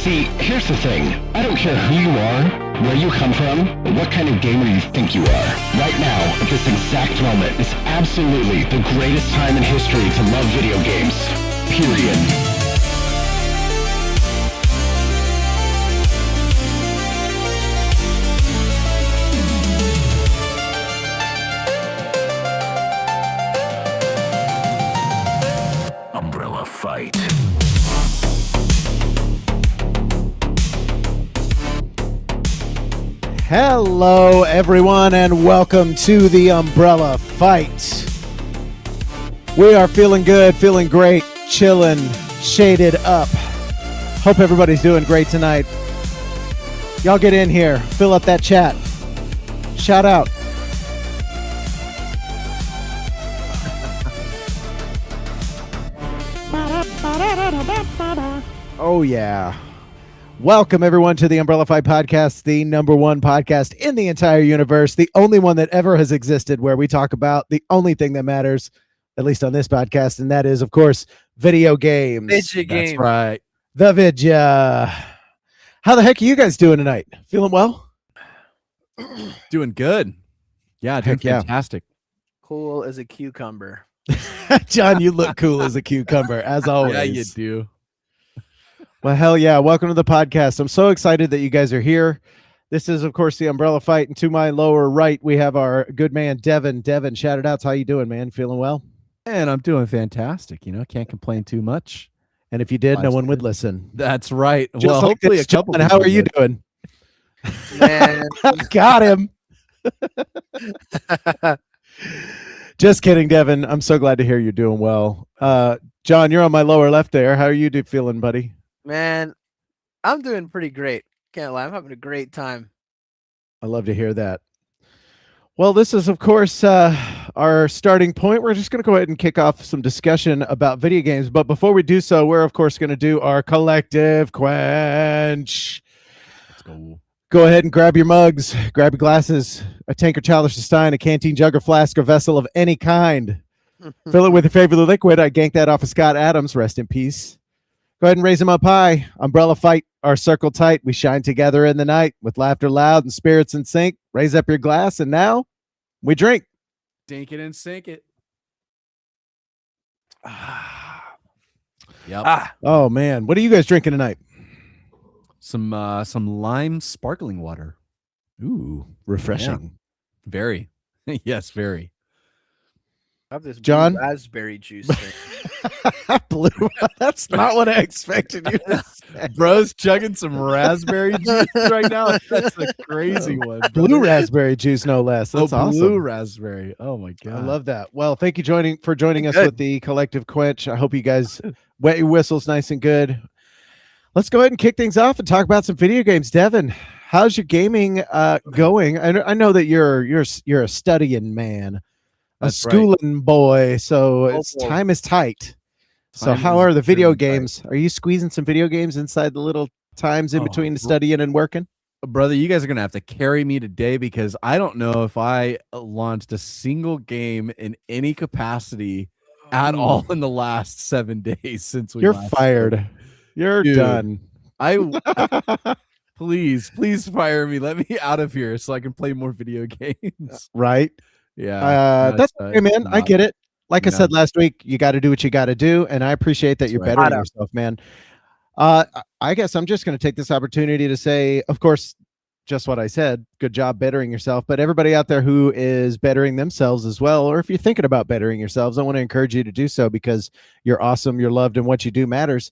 See, here's the thing. I don't care who you are, where you come from, or what kind of gamer you think you are. Right now, at this exact moment, is absolutely the greatest time in history to love video games. Period. Umbrella Fight. Hello, everyone, and welcome to the Umbrella Fight. We are feeling good, feeling great, chilling, shaded up. Hope everybody's doing great tonight. Y'all get in here, fill up that chat. Shout out. Oh, yeah. Welcome, everyone, to the Umbrella Fight Podcast, the #1 podcast in the entire universe, the only one that ever has existed where we talk about the only thing that matters, at least on this podcast, and that is, of course, video games. That's right. The vidya. How the heck are you guys doing tonight? Feeling well? Doing good. Yeah, doing Heck yeah. fantastic. Cool as a cucumber. John, you look cool as a cucumber, as always. Yeah, you do. Well, hell yeah. Welcome to the podcast. I'm so excited that you guys are here. This is, of course, the Umbrella Fight. And to my lower right, we have our good man, Devin. Devin, shout it out. How you doing, man? Feeling well? And I'm doing fantastic. You know, can't complain too much. And if you did, no That's one would good. listen. That's right. Just well, like hopefully this, a couple. John, how people are you would. doing? Man. Got him. Just kidding, Devin. I'm so glad to hear you're doing well. John, you're on my lower left there. How are you feeling, buddy? Man, I'm doing pretty great. Can't lie. I'm having a great time. I love to hear that. Well, this is, of course, our starting point. We're just going to go ahead and kick off some discussion about video games. But before we do so, we're, of course, going to do our collective quench. Let's go. Go ahead and grab your mugs, grab your glasses, a tankard, chalice, a stein, a canteen, jug, or flask, or vessel of any kind. Fill it with your favorite liquid. I ganked that off of Scott Adams. Rest in peace. Go ahead and raise them up high. Umbrella Fight, our circle tight. We shine together in the night with laughter loud and spirits in sync. Raise up your glass, and now we drink. Dink it and sink it. Yep. Oh, man. What are you guys drinking tonight? Some lime sparkling water. Ooh, refreshing. Very. Yes, very. I have this John? blue raspberry juice thing. Blue. That's not what I expected you to say. Bro's chugging some raspberry juice right now. That's a crazy one. Blue raspberry juice, no less. That's awesome. Blue raspberry. Oh my god. I love that. Well, thank you for joining us Good. with the collective quench. I hope you guys wet your whistles nice and good. Let's go ahead and kick things off and talk about some video games. Devin, how's your gaming going? I know that you're a studying man, That's right. schooling boy, so it's boy. time is tight. So Time how is are the video really tight. games? Are you squeezing some video games inside the little times in Oh, between bro. studying and working? Brother, you guys are gonna have to carry me today because I don't know if I launched a single game in any capacity at all in the last 7 days since we. You're last fired. spoke. You're Dude. done. Please fire me. Let me out of here so I can play more video games. Right? Yeah, That's okay, man. I get it. Like I no. said last week, you got to do what you got to do, and I appreciate that That's you're right. bettering yourself, man. I guess I'm just going to take this opportunity to say, of course, just what I said. Good job bettering yourself. But everybody out there who is bettering themselves as well, or if you're thinking about bettering yourselves, I want to encourage you to do so because you're awesome, you're loved, and what you do matters.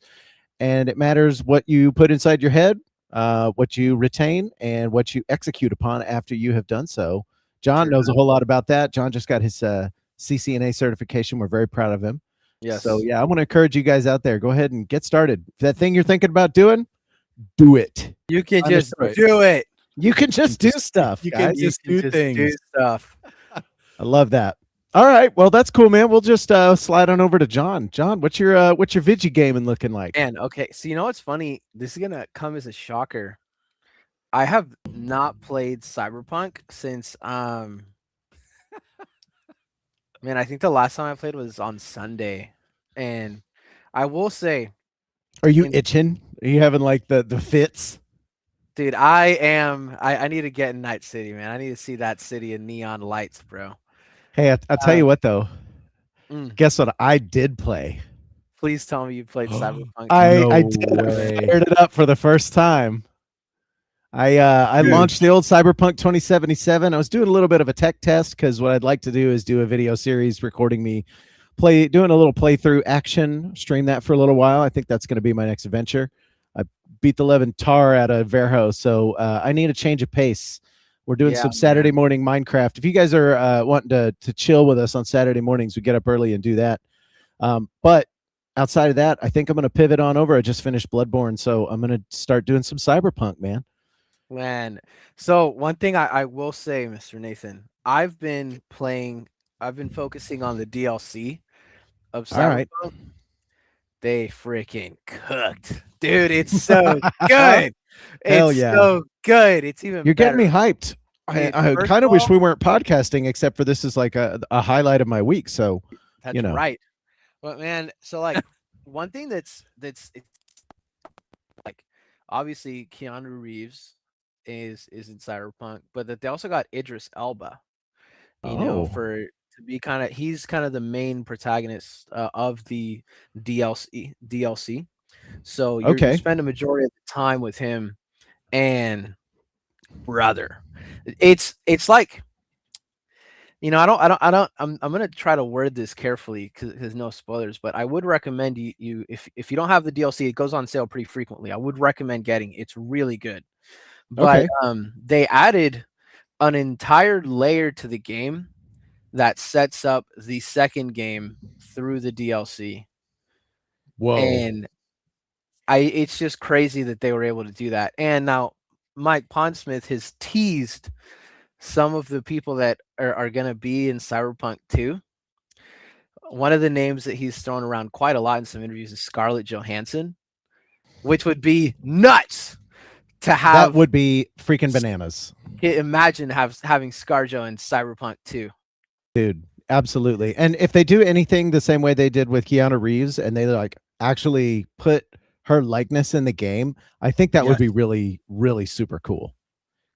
And it matters what you put inside your head, what you retain, and what you execute upon after you have done so. John knows a whole lot about that. John just got his CCNA certification. We're very proud of him. Yes. So, yeah, I want to encourage you guys out there. Go ahead and get started. If that thing you're thinking about doing, do it. You can just Understood. do it. You can just do stuff. You guys. can just do Do things. stuff. I love that. All right. Well, that's cool, man. We'll just slide on over to John. John, what's your Vigi gaming looking like? Man, okay. So you know what's funny? This is gonna come as a shocker. I have not played Cyberpunk since man, I think the last time I played was on Sunday. And I will say, Are you in- itching? Are you having like the fits? Dude, I need to get in Night City, man. I need to see that city in neon lights, bro. Hey, I'll tell you what though. Mm, Guess what I did play? please tell me you played Cyberpunk I 2077. did. I way. fired it up for the first time. I Dude. launched the old Cyberpunk 2077. I was doing a little bit of a tech test because what I'd like to do is do a video series recording me doing a little playthrough action, stream that for a little while. I think that's going to be my next adventure. I beat the 11 tar out of Verho, so I need a change of pace. We're doing Yeah, some Saturday man. morning Minecraft. If you guys are wanting to chill with us on Saturday mornings, we get up early and do that. But outside of that, I think I'm going to pivot on over. I just finished Bloodborne, so I'm going to start doing some Cyberpunk, man. Man. So one thing I will say, Mr. Nathan, I've been focusing on the DLC of All right. Cyberpunk. They freaking cooked. Dude, it's so good. Hell It's yeah. so good. It's even You're getting better. me hyped. Dude, I first kind of of wish all, we weren't podcasting, except for this is like a highlight of my week. So, that's you know. right. But man, so like one thing that's it's like obviously Keanu Reeves is in Cyberpunk, but that they also got Idris Elba, Oh, for to be he's kind of the main protagonist of the DLC. So you okay. spend a majority of the time with him, and brother, it's like I'm gonna try to word this carefully because no spoilers, but I would recommend you if you don't have the DLC, it goes on sale pretty frequently. I would recommend getting it. It's really good. But Okay. they added an entire layer to the game that sets up the second game through the DLC. Whoa. And it's just crazy that they were able to do that. And now Mike Pondsmith has teased some of the people that are going to be in Cyberpunk 2. One of the names that he's thrown around quite a lot in some interviews is Scarlett Johansson, which would be nuts to That have. would be freaking bananas. Imagine having ScarJo in Cyberpunk 2. Dude, absolutely. And if they do anything the same way they did with Keanu Reeves and they like actually put her likeness in the game, I think that would be really, really super cool.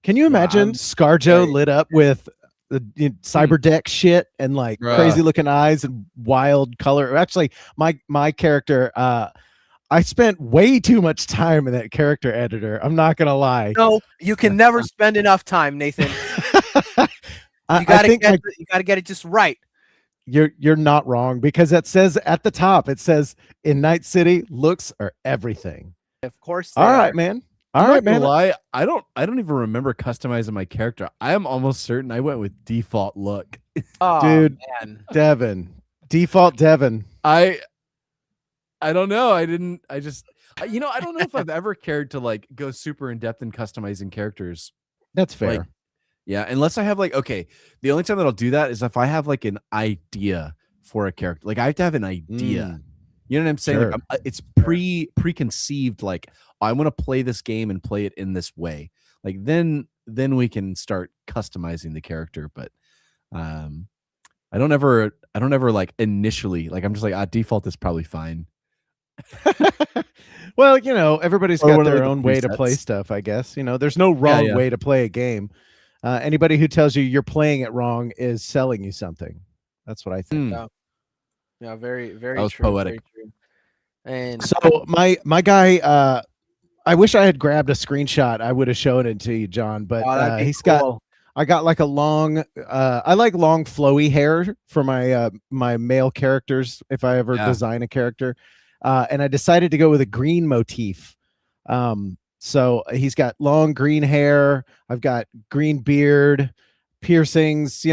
Can you imagine ScarJo lit up with the cyberdeck shit and like crazy looking eyes and wild color? Actually, my character, I spent way too much time in that character editor. I'm not gonna lie. No, you can never spend enough time, Nathan. You gotta get it just right. You're not wrong, because it says at the top, it says in Night City, looks are everything. Of course. All right, man. All right, man. Lie, I don't even remember customizing my character. I am almost certain I went with default look. Oh, dude, man. Devin, default Devin. I don't know. I don't know if I've ever cared to like go super in depth in customizing characters. That's fair. Like, yeah, unless I have like, okay, the only time that I'll do that is if I have like an idea for a character. Like I have to have an idea. You know what I'm saying? Sure. Like it's preconceived. Like I want to play this game and play it in this way. Like then we can start customizing the character. But I don't ever like initially, like I'm just like, default is probably fine. Well, everybody's got their own way to presets. play stuff, I guess. There's no wrong way to play a game. Anybody who tells you you're playing it wrong is selling you something. That's what I think. Yeah, very, very That was true. poetic. Very true. And so my guy, I wish I had grabbed a screenshot. I would have shown it to you, John. But I got like a long. I like long, flowy hair for my my male characters if I ever design a character. And I decided to go with a green motif. So he's got long green hair. I've got green beard, piercings,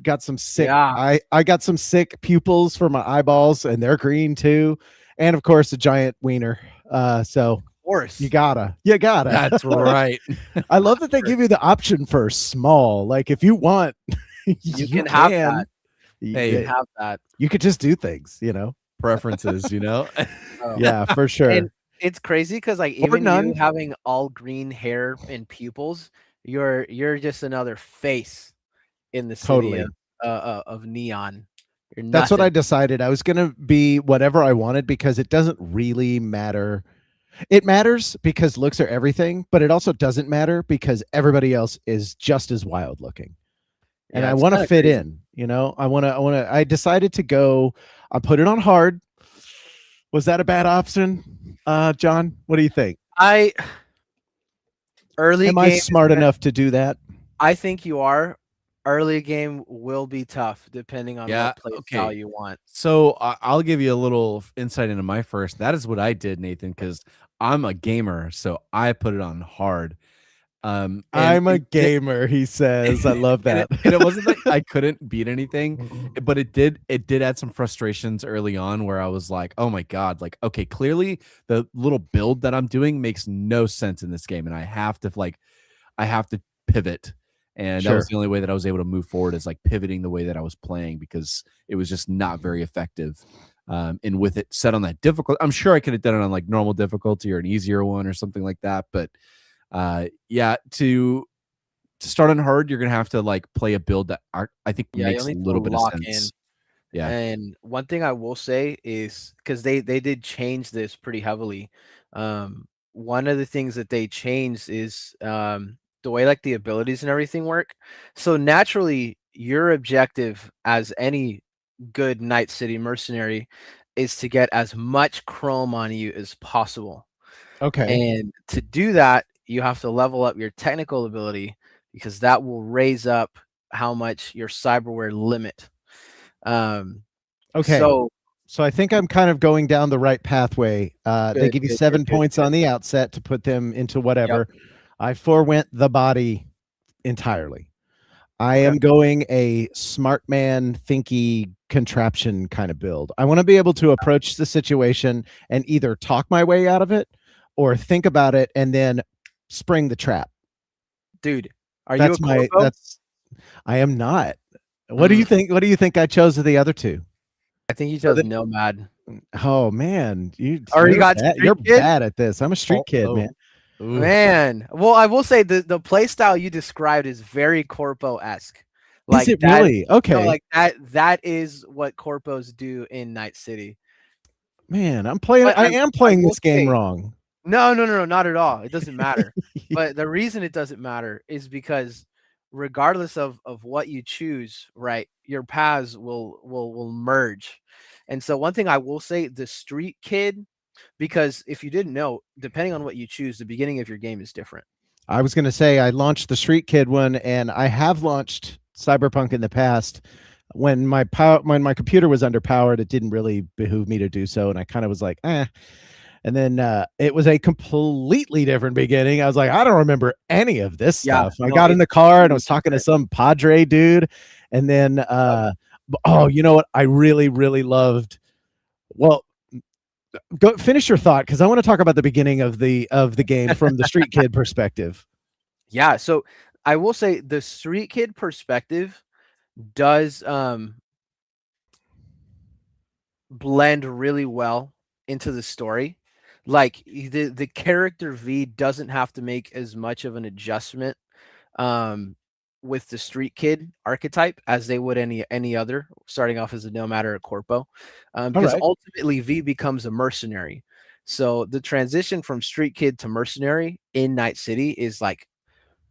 got some sick. I got some sick pupils for my eyeballs, and they're green too. And of course, a giant wiener. So of course you gotta. That's right. I love that they give you the option for small. Like if you want, you can have that. Hey, you can have that. You could just do things, preferences, Yeah, for sure. And it's crazy because like even you having all green hair and pupils, you're just another face in the city of neon. That's what I decided. I was gonna be whatever I wanted because it doesn't really matter. It matters because looks are everything, but it also doesn't matter because everybody else is just as wild looking. And Yeah, I it's want to kind of fit crazy. in, I decided to go, I put it on hard. Was that a bad option? John, what do you think? I early Am I game is smart enough to do that? I think you are. Early game will be tough depending on Yeah. what play style Okay. you want. So I'll give you a little insight into my first. That is what I did, Nathan, because I'm a gamer, so I put it on hard. And I'm a gamer, he says. I love and that. it wasn't like I couldn't beat anything, but it did add some frustrations early on where I was like, oh my god, like okay, clearly the little build that I'm doing makes no sense in this game, and I have to pivot. And that was Sure. the only way that I was able to move forward is like pivoting the way that I was playing because it was just not very effective. And with it set on that difficult, I'm sure I could have done it on like normal difficulty or an easier one or something like that. But yeah, to start on hard, you're gonna have to like play a build that I think Yeah, you'll makes a need to little bit of lock in. sense. Yeah. And one thing I will say is because they did change this pretty heavily. One of the things that they changed is the way like the abilities and everything work. So naturally, your objective as any good Night City mercenary is to get as much chrome on you as possible. Okay. And to do that, you have to level up your technical ability because that will raise up how much your cyberware limit. Um, Okay. so So I think I'm kind of going down the right pathway. They good, give you good, good, 7 points good. on the outset to put them into Yep. whatever. I forewent the body entirely. I Okay. am going a smart man, thinky contraption kind of build. I want to be able to approach the situation and either talk my way out of it or think about it and then spring the trap. Dude, are you a corpo? I am not. What do Mm, you think? What do you think I chose of the other two? I think you So chose Nomad. oh man, Or you got you're Street Kid? bad at this. I'm a street kid, man. Ooh. Man. Well, I will say the play style you described is very corpo-esque. Is Like it that really? no, Okay. like that is what corpos do in Night City. Man, But I am I playing will this game say wrong. no, no, no, no, not at all. It doesn't matter. But the reason it doesn't matter is because regardless of what you choose, right, your paths will merge. And so one thing I will say, the street kid, because if you didn't know, depending on what you choose, the beginning of your game is different. I was going to say I launched the Street Kid one, and I have launched Cyberpunk in the past. When my computer was underpowered, it didn't really behoove me to do so, and I kind of was like, eh. And then it was a completely different beginning. I was like, I don't remember any of this Yeah, stuff. I no, got in it's the car and I completely was talking to different. some Padre dude, and then oh, you know what? I really, really loved. Well, go finish your thought because I want to talk about the beginning of the game from the Street Kid perspective. Yeah, so I will say the street kid perspective does blend really well into the story. Like the character V doesn't have to make as much of an adjustment um with the street kid archetype as they would any other starting off as a nomad or a corpo, All because right. ultimately V becomes a mercenary. So the transition from street kid to mercenary in Night City is like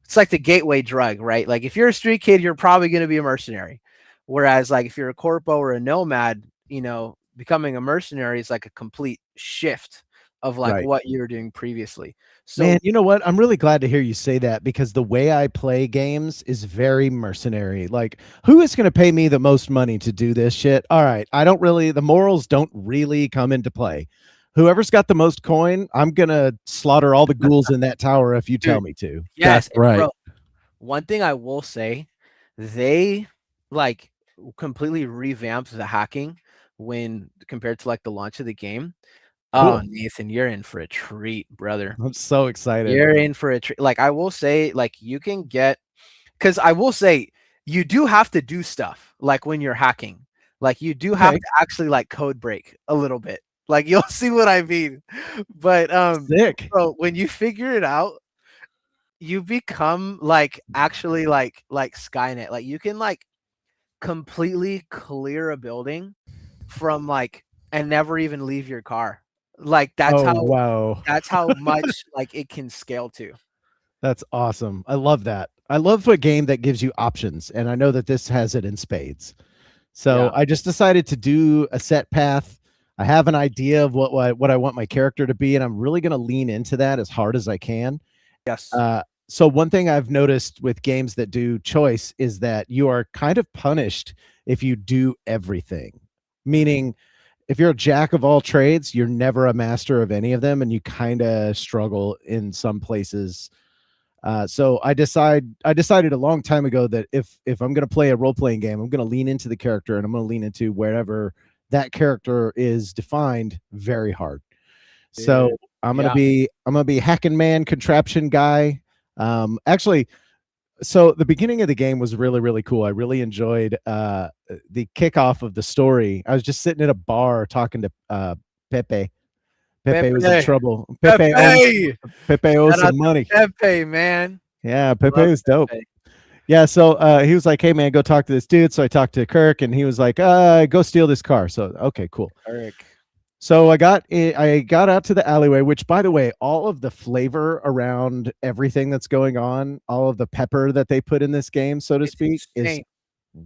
it's like the gateway drug, right? Like if you're a street kid, you're probably going to be a mercenary. Whereas like if you're a corpo or a nomad, becoming a mercenary is like a complete shift of like Right. what you were doing previously. Man, So you know what? I'm really glad to hear you say that because the way I play games is very mercenary. Like, who is going to pay me the most money to do this shit? All right. The morals don't really come into play. Whoever's got the most coin, I'm going to slaughter all the ghouls in that tower if you tell dude, me to. That's yes, and right. bro, one thing I will say, they like completely revamped the hacking when compared to like the launch of the game. Oh, Cool. Nathan, you're in for a treat, brother. I'm so excited. You're in for a treat. Like I will say, like you can get because I will say you do have to do stuff like when you're hacking. Like you do have Okay. to actually like code break a little bit. Like you'll see what I mean. But Sick. bro, when you figure it out, you become like actually like Skynet. Like you can like completely clear a building from like and never even leave your car. Like Oh, wow. that's how much like it can scale to. That's awesome. I love that. I love a game that gives you options, and I know that this has it in spades. So Yeah. I just decided to do a set path. I have an idea of what I want my character to be, and I'm really going to lean into that as hard as I can. Yes. So one thing I've noticed with games that do choice is that you are kind of punished if you do everything. Meaning, if you're a jack of all trades, you're never a master of any of them, and you kind of struggle in some places. So I decided a long time ago that if I'm going to play a role playing game, I'm going to lean into the character, and I'm going to lean into wherever that character is defined very hard. So Dude. Yeah. I'm gonna be hacking man contraption guy. Actually, so the beginning of the game was really really cool. I really enjoyed the kickoff of the story. I was just sitting at a bar talking to Pepe. Pepe was in Pepe. trouble. Pepe. Pepe owes Shout out some to money. Pepe, man. Yeah, Pepe Love was dope. Pepe. Yeah, so he was like, "Hey man, go talk to this dude." So I talked to Kirk, and he was like, "Go steal this car." So okay, cool. Eric. So I got out to the alleyway, which by the way, all of the flavor around everything that's going on, all of the pepper that they put in this game, so to It's speak, is insane.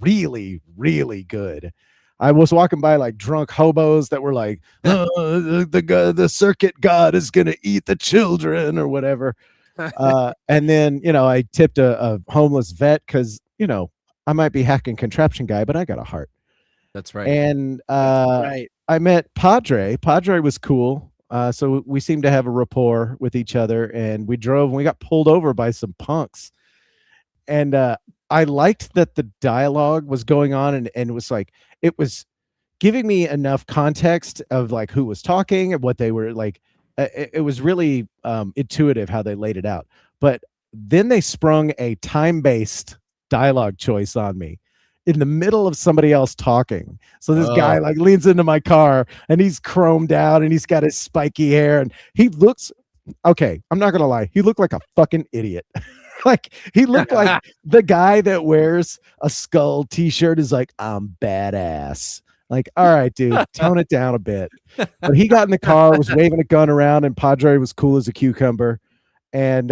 really, really good. I was walking by like drunk hobos that were like, the circuit god is gonna eat the children or whatever. And then I tipped a homeless vet because I might be hacking contraption guy, but I got a heart. That's right. And Right. I met Padre. Padre was cool. So we seemed to have a rapport with each other, and we drove and we got pulled over by some punks. And I liked that the dialogue was going on, and it was like it was giving me enough context of like who was talking and what they were like. It was really intuitive how they laid it out. But then they sprung a time-based dialogue choice on me in the middle of somebody else talking. So this guy like leans into my car, and he's chromed out, and he's got his spiky hair, and he looks okay. I'm not gonna lie, he looked like a fucking idiot. Like he looked like the guy that wears a skull t-shirt is like, I'm badass. Like, all right, dude, tone it down a bit. But he got in the car, was waving a gun around, and Padre was cool as a cucumber. And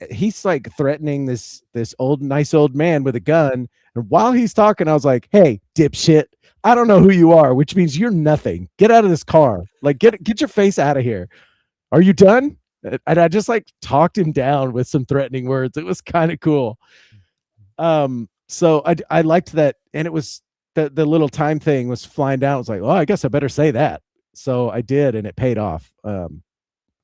he's like threatening this nice old man with a gun. And while he's talking, I was like, "Hey, dipshit, I don't know who you are, which means you're nothing. Get out of this car. Like, get your face out of here. Are you done?" And I just like talked him down with some threatening words. It was kind of cool. So I liked that, and it was the little time thing was flying down. I was like, "Oh, I guess I better say that." So I did, and it paid off.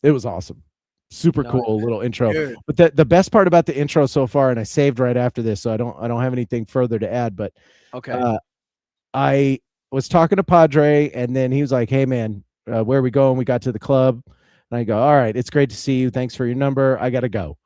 It was awesome. Super No, cool little intro. dude. But the best part about the intro so far, and I saved right after this, so I don't have anything further to add, but Okay. I was talking to Padre, and then he was like, "Hey man, where are we going?" We got to the club, and I go, "All right, it's great to see you. Thanks for your number. I gotta go."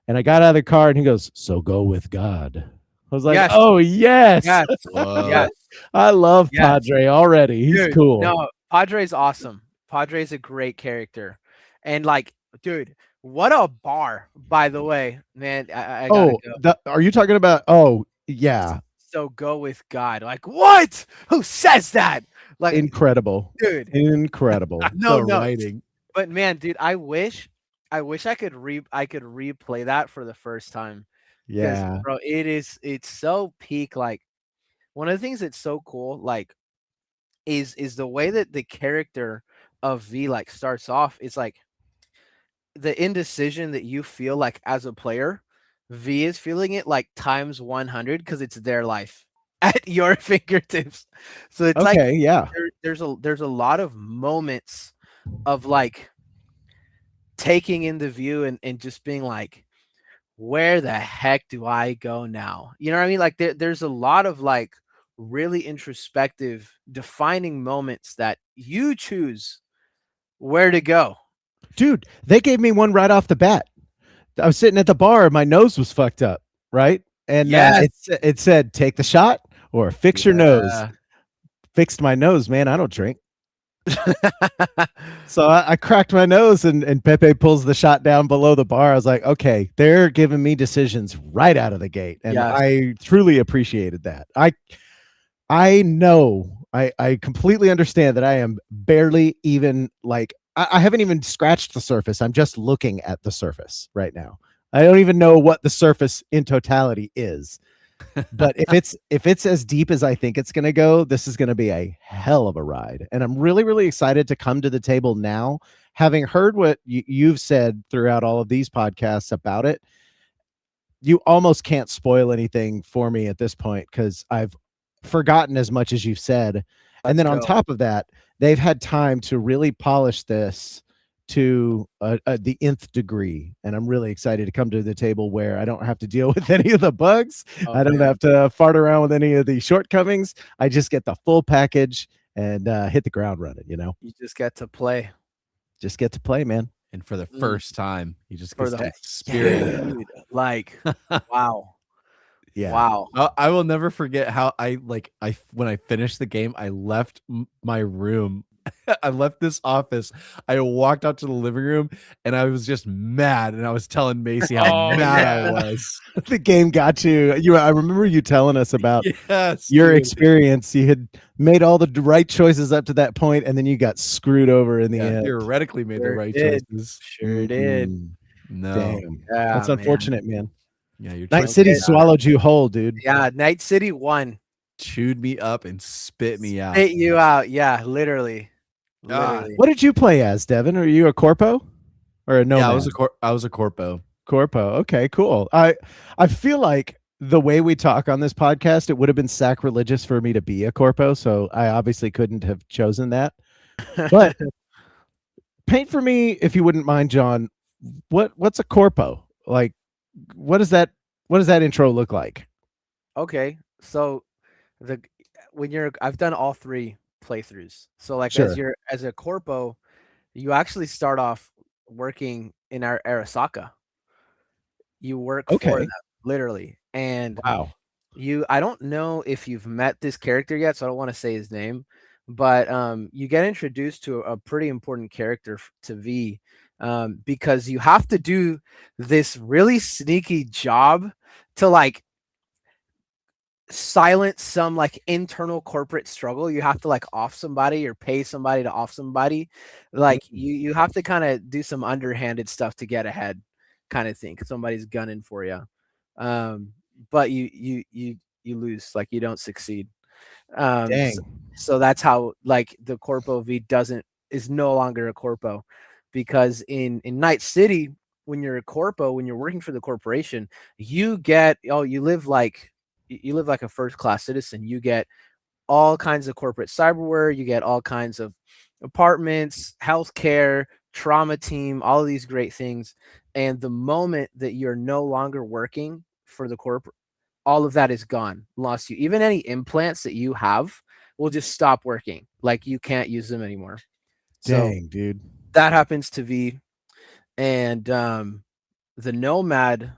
And I got out of the car, and he goes, "So go with God." I was like, Yes. "Oh yes, Yes. Whoa. Yes. I love Yes. Padre already. He's Dude, cool." No, Padre's awesome. Padre's a great character. And like, dude, what a bar, by the way. Man, I gotta go. Are you talking about? Oh yeah, So go with God. Like, what? Who says that? Like, incredible, dude, incredible. no, The no. writing. But man, dude, I wish I could replay that for the first time. Because Yeah, bro, it's so peak. Like one of the things that's so cool, like, is the way that the character of V like starts off. It's like the indecision that you feel like as a player, V is feeling it like times 100 because it's their life at your fingertips. So it's like okay, yeah. there's a lot of moments of like taking in the view and just being like, where the heck do I go now? You know what I mean? Like there's a lot of like really introspective defining moments that you choose where to go. Dude, they gave me one right off the bat. I was sitting at the bar, my nose was fucked up, right? And Yes. it said, "Take the shot or fix your nose." Yeah. Fixed my nose, man. I don't drink. So I cracked my nose, and Pepe pulls the shot down below the bar. I was like, okay, they're giving me decisions right out of the gate. And Yes. I truly appreciated that. I know I completely understand that I am barely even like I haven't even scratched the surface. I'm just looking at the surface right now. I don't even know what the surface in totality is. But if it's as deep as I think it's going to go, this is going to be a hell of a ride. And I'm really, really excited to come to the table now, having heard what you've said throughout all of these podcasts about it. You almost can't spoil anything for me at this point because I've forgotten as much as you've said. And then on top of that, they've had time to really polish this to the nth degree. And I'm really excited to come to the table where I don't have to deal with any of the bugs. I don't have to fart around with any of the shortcomings. I just get the full package and hit the ground running, you know? You just get to play. Just get to play, man. And for the first time, you just For get the to experience. Dude, like, wow. Yeah. Wow. I will never forget how when I finished the game, I left my room. I left this office. I walked out to the living room and I was just mad. And I was telling Macy how mad I was. The game got you. I remember you telling us about Yes, your dude. experience. You had made all the right choices up to that point, and then you got screwed over in the end. Theoretically made the Sure right did. choices. Sure did. No. Dang. Yeah, That's unfortunate, man. Yeah, your Night choices City swallowed you whole, dude. Yeah, Night City won. chewed me up and spit me out. Spit you out. Yeah, literally. Literally. What did you play as, Devin? Are you a corpo or a nomad? Yeah, I was a corpo. Corpo. Okay, cool. I feel like the way we talk on this podcast, it would have been sacrilegious for me to be a corpo, so I obviously couldn't have chosen that. But paint for me, if you wouldn't mind, John. What's a corpo? Like, what does that intro look like? Okay, so I've done all 3 playthroughs. So like Sure. as a corpo, you actually start off working in our Arasaka. You work for Okay. them, literally. And Wow. I don't know if you've met this character yet, so I don't want to say his name, but you get introduced to a pretty important character to V, because you have to do this really sneaky job to like silence some like internal corporate struggle. You have to like off somebody or pay somebody to off somebody. Like you have to kind of do some underhanded stuff to get ahead, kind of thing, because somebody's gunning for you. But you lose, like you don't succeed. Dang. So that's how like the Corpo V is no longer a Corpo, because in Night City, when you're a Corpo, when you're working for the corporation, you live like a first class citizen. You get all kinds of corporate cyberware, you get all kinds of apartments, healthcare, trauma team, all of these great things. And the moment that you're no longer working for the corporate, all of that is gone, lost you. Even any implants that you have will just stop working. Like you can't use them anymore. Dang, dude. That happens to V. And the Nomad,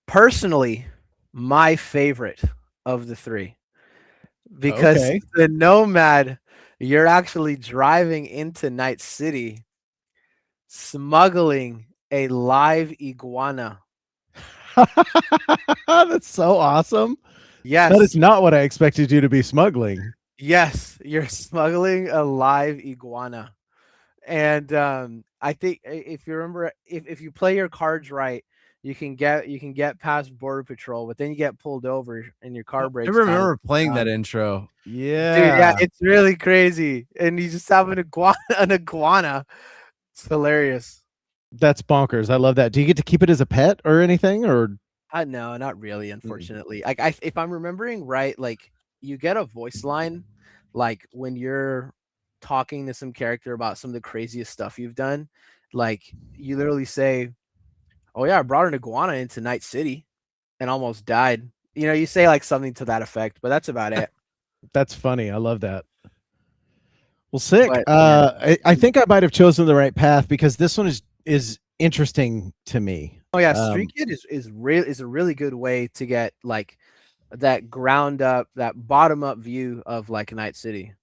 personally, my favorite of the 3, because the Nomad, you're actually driving into Night City, smuggling a live iguana. That's so awesome. Yes. That is not what I expected you to be smuggling. Yes, you're smuggling a live iguana. And I think if you remember, if you play your cards right, you can get past border patrol, but then you get pulled over and your car breaks I remember down. playing that intro. Yeah. Dude, yeah, it's really crazy. And you just have an iguana. It's hilarious. That's bonkers. I love that. Do you get to keep it as a pet or anything? Or No, not really, unfortunately. Like if I'm remembering right, like you get a voice line, like when you're talking to some character about some of the craziest stuff you've done. Like you literally say, "Oh yeah, I brought an iguana into Night City and almost died." You know, you say like something to that effect, but that's about it. That's funny. I love that. Well, sick. But, yeah. I think I might have chosen the right path because this one is interesting to me. Oh yeah, Street Kid is a really good way to get like that ground up, that bottom up view of like Night City.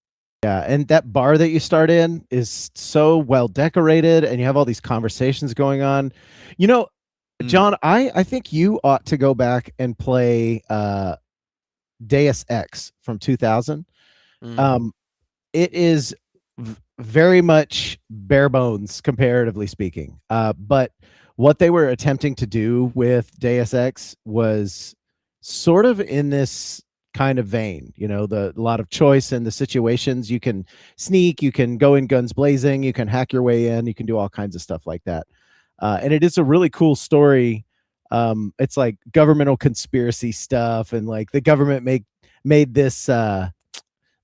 Yeah, and that bar that you start in is so well decorated, and you have all these conversations going on. You know, John, I think you ought to go back and play Deus Ex from 2000. It is very much bare bones, comparatively speaking. But what they were attempting to do with Deus Ex was sort of in this kind of vein. You know, a lot of choice in the situations. You can sneak, you can go in guns blazing, you can hack your way in, you can do all kinds of stuff like that. And it is a really cool story. It's like governmental conspiracy stuff, and like the government made this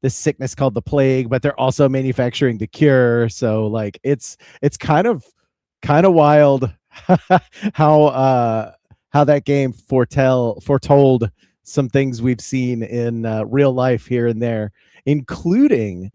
sickness called the plague, but they're also manufacturing the cure. So like it's kind of wild how that game foretold some things we've seen in real life here and there, including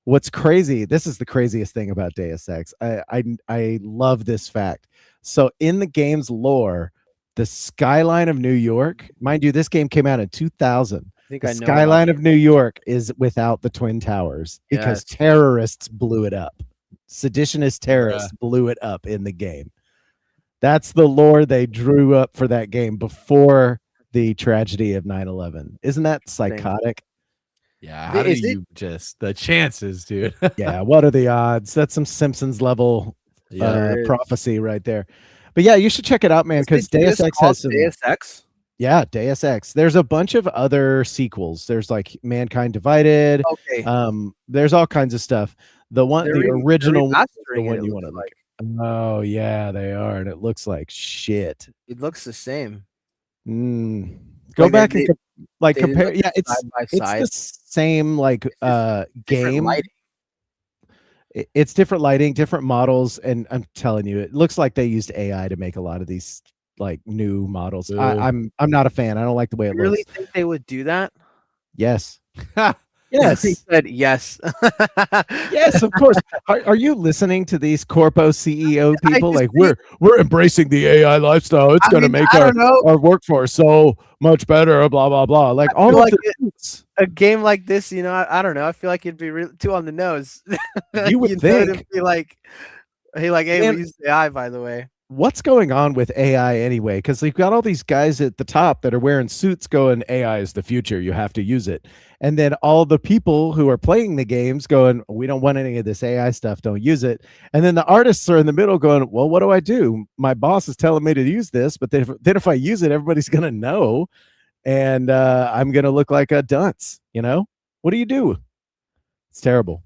what's crazy. This is the craziest thing about Deus Ex. I love this fact. So in the game's lore, the skyline of New York, mind you, this game came out in 2000. think The I know. skyline of New York is without the Twin Towers because Yes. terrorists blew it up. Seditionist terrorists blew it up in the game. That's the lore they drew up for that game before the tragedy of 9/11. Isn't that psychotic? Yeah, how do Is it- you just the chances, dude? Yeah, what are the odds? That's some Simpsons level Yeah. There is. prophecy right there. But yeah, you should check it out, man, Is it because Deus just Ex called has some. Deus Ex? Yeah, Deus Ex. There's a bunch of other sequels. There's like Mankind Divided. Okay. There's all kinds of stuff. The original one, the remastering it, one it you looks want to like. Oh yeah, they are, and it looks like shit. It looks the same. Go Like, back they- and like they didn't compare. look Yeah, it's side by it's side. the same like Different game. lighting. It's different lighting, different models, and I'm telling you, it looks like they used AI to make a lot of these like new models. Ooh. I'm not a fan. I don't like the way it You really looks. think they would do that? Yes. He Yes. said yes. Yes, of course. Are you listening to these corpo CEO people? just Like we're embracing the AI lifestyle. It's I going to mean, make I don't know. our workforce so much better. Blah blah blah. Like all feel of like the A game like this, I don't know. I feel like it'd be too on the nose. You would it'd think. be like, hey, Man, we use AI, by the way. what's going on with AI anyway? Because they've got all these guys at the top that are wearing suits going, AI is the future. You have to use it. And then all the people who are playing the games going, we don't want any of this AI stuff. Don't use it. And then the artists are in the middle going, well, what do I do? My boss is telling me to use this, but then if I use it, everybody's going to know. And I'm going to look like a dunce. What do you do? It's terrible.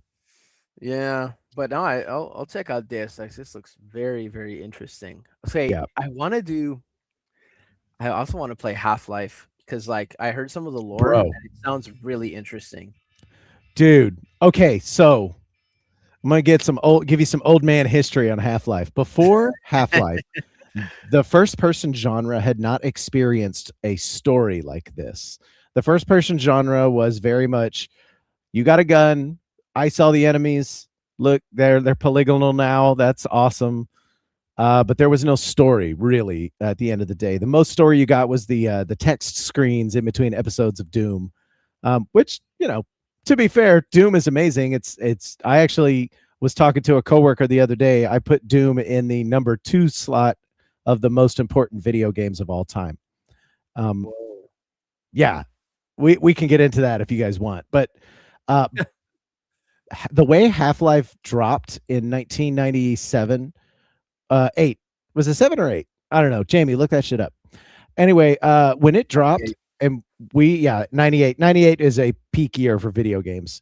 Yeah, but no, I'll check out Deus Ex. This looks very, very interesting. Okay, Yeah. I also want to play Half-Life because like I heard some of the lore Bro. and it sounds really interesting. Dude. Okay. So I'm going to give you some old man history on Half-Life. Before Half-Life, the first person genre had not experienced a story like this. The first person genre was very much, you got a gun, I saw the enemies, look, they're polygonal now, that's awesome. But there was no story really at the end of the day. The most story you got was the text screens in between episodes of Doom, which, to be fair, Doom is amazing. It's I actually was talking to a coworker the other day. I put Doom in the number 2 slot of the most important video games of all time. Yeah, we can get into that if you guys want, but the way Half-Life dropped in 1997, 8, was it 7 or 8? I don't know. Jamie, look that shit up. Anyway, when it dropped, and 98 is a peak year for video games.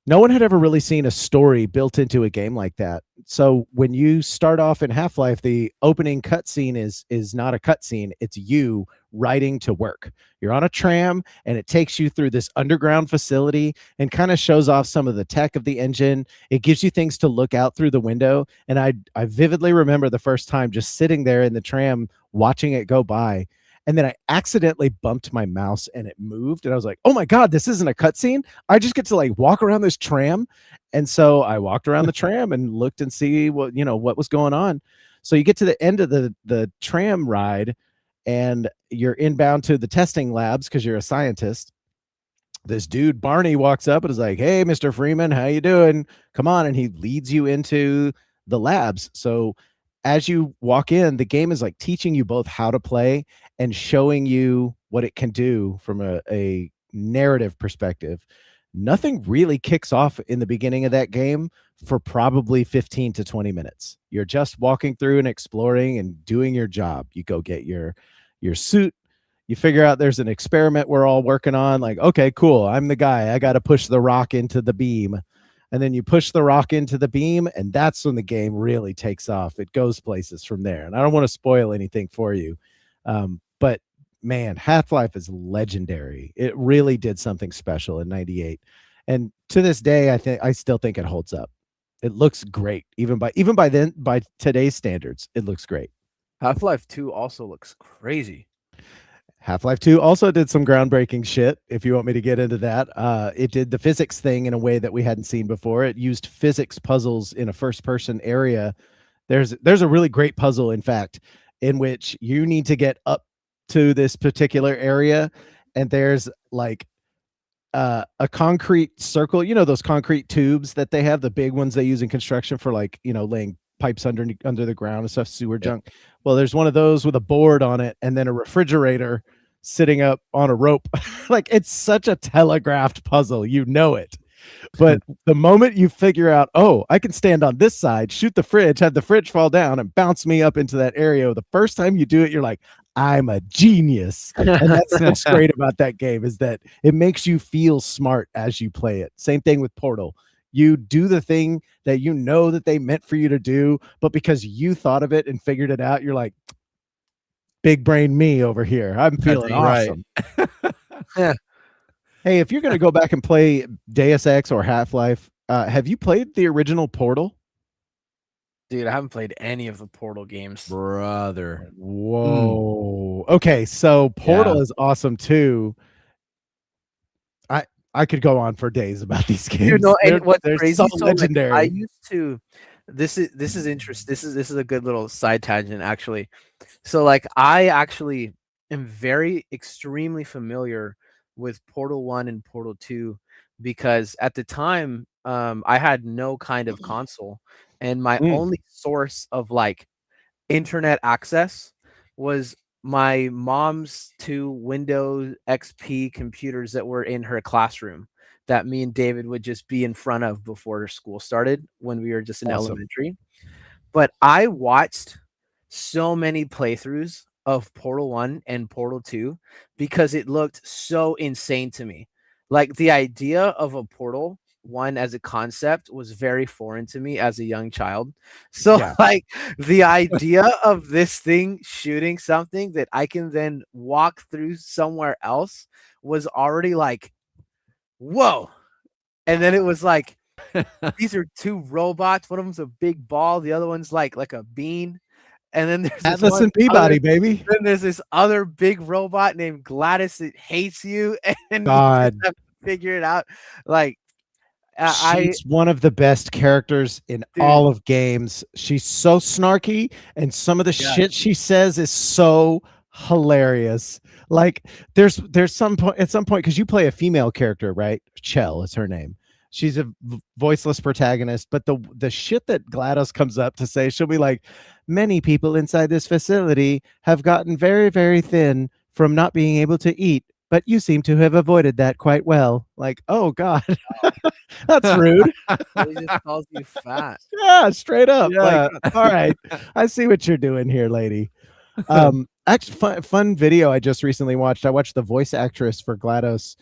No one had ever really seen a story built into a game like that. So when you start off in Half-Life, the opening cutscene is not a cutscene. It's you riding to work. You're on a tram, and it takes you through this underground facility and kind of shows off some of the tech of the engine. It gives you things to look out through the window. And I vividly remember the first time just sitting there in the tram watching it go by. And then I accidentally bumped my mouse and it moved. And I was like, oh my God, this isn't a cutscene. I just get to like walk around this tram. And so I walked around the tram and looked and see what was going on. So you get to the end of the tram ride and you're inbound to the testing labs because you're a scientist. This dude, Barney, walks up and is like, hey, Mr. Freeman, how you doing? Come on. And he leads you into the labs. So as you walk in, the game is like teaching you both how to play and showing you what it can do from a narrative perspective. nothing really kicks off in the beginning of that game for probably 15 to 20 minutes. You're just walking through and exploring and doing your job. You go get your suit. You figure out there's an experiment we're all working on. Like, okay, cool. I'm the guy. I got to push the rock into the beam. And then you push the rock into the beam, and that's when the game really takes off. It goes places from there. And I don't want to spoil anything for you. But man, Half-Life is legendary. It really did something special in 98. And to this day, I still think it holds up. It looks great. Even by today's standards, it looks great. Half-Life 2 also looks crazy. Half-Life 2 also did some groundbreaking shit, if you want me to get into that. It did the physics thing in a way that we hadn't seen before. It used physics puzzles in a first-person area. There's a really great puzzle, in fact, in which you need to get up to this particular area, and there's like a concrete circle. You know those concrete tubes that they have, the big ones they use in construction for, like, laying pipes under the ground and stuff, sewer junk. Well, there's one of those with a board on it and then a refrigerator sitting up on a rope. Like, it's such a telegraphed puzzle, it. But the moment you figure out, oh, I can stand on this side, shoot the fridge, have the fridge fall down and bounce me up into that area, the first time you do it, you're like, I'm a genius. And that's what's great about that game, is that it makes you feel smart as you play it. Same thing with Portal. You do the thing that that they meant for you to do, but because you thought of it and figured it out, you're like, big brain me over here. I'm feeling awesome. Yeah. Hey, if you're going to go back and play Deus Ex or Half-Life, have you played the original Portal? Dude, I haven't played any of the Portal games. Brother. Whoa. Okay, so Portal is awesome too. I could go on for days about these games. Dude, no, and what's they're crazy, so so, legendary. I used to. This is interesting. This is a good little side tangent, actually. So, like, I actually am very extremely familiar with Portal 1 and Portal 2 because at the time, I had no kind of console, and my only source of, like, internet access was my mom's 2 Windows XP computers that were in her classroom that me and David would just be in front of before school started when we were just in elementary. But I watched so many playthroughs of Portal 1 and Portal 2 because it looked so insane to me. Like, the idea of a Portal 1 as a concept was very foreign to me as a young child. So, like, the idea of this thing shooting something that I can then walk through somewhere else was already like, whoa. And then it was like, these are 2 robots. One of them's a big ball. The other one's like a bean. And then there's Atlas and Peabody, baby. Then there's this other big robot named Gladys that hates you, and God, you just have to figure it out. Like, she's one of the best characters in all of games. She's so snarky, and some of the shit she says is so hilarious. Like, there's some point at some point, because you play a female character, right? Chell is her name. She's a voiceless protagonist, but the shit that GLaDOS comes up to say, she'll be like, many people inside this facility have gotten very, very thin from not being able to eat, but you seem to have avoided that quite well. Like, oh God, that's rude. He just calls you fat. Yeah, straight up. Yeah. Like, all right, I see what you're doing here, lady. Actually, fun video I just recently watched. I watched the voice actress for GLaDOS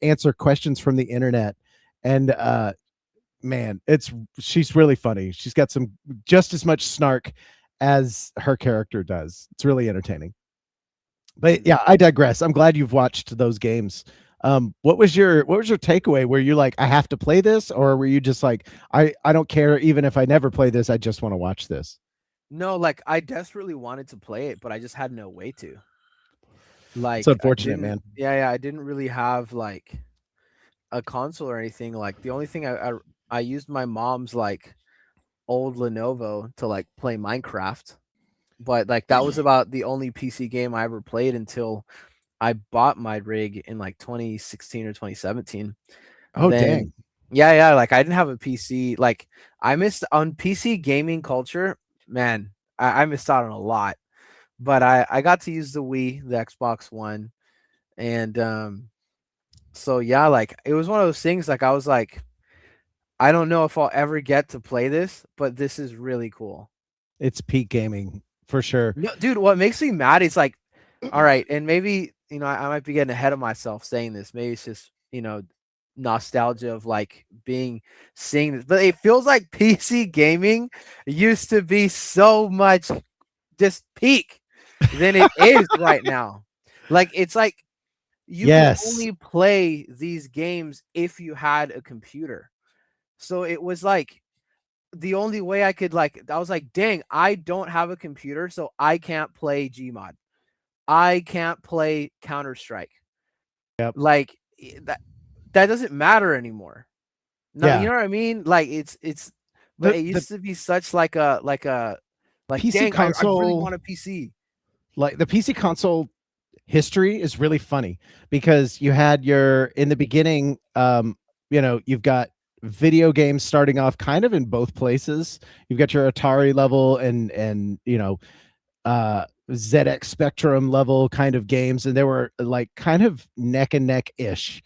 answer questions from the internet. And man, she's really funny. She's got some just as much snark as her character does. It's really entertaining. But yeah, I digress. I'm glad you've watched those games. What was your takeaway? Were you like, I have to play this, or were you just like, I don't care, even if I never play this, I just want to watch this? No, like, I desperately wanted to play it, but I just had no way to. Like, it's unfortunate, man. Yeah, I didn't really have like a console or anything. Like, the only thing I used my mom's like old Lenovo to like play Minecraft, but like that was about the only PC game I ever played until I bought my rig in like 2016 or 2017. Oh, dang. Yeah, like, I didn't have a PC. Like, I missed on PC gaming culture, man. I missed out on a lot, but I got to use the Wii, the Xbox One, and So yeah, like it was one of those things. Like I was like, I don't know if I'll ever get to play this, but this is really cool. It's peak gaming for sure. No, dude, what makes me mad is like, all right, and maybe I might be getting ahead of myself saying this. Maybe it's just nostalgia of like seeing this, but it feels like PC gaming used to be so much just peak than it is right now. Like it's like you could Yes. only play these games if you had a computer. So it was like the only way I was like, dang, I don't have a computer, so I can't play Gmod. I can't play Counter-Strike. Yep. Like that doesn't matter anymore. No, you Yeah. know what I mean? Like it's but it The used to be such like PC dang, I really console, want a PC. like the PC console history is really funny because you had in the beginning, you've got video games starting off kind of in both places. You've got your Atari level and ZX Spectrum level kind of games, and they were like kind of neck and neck ish.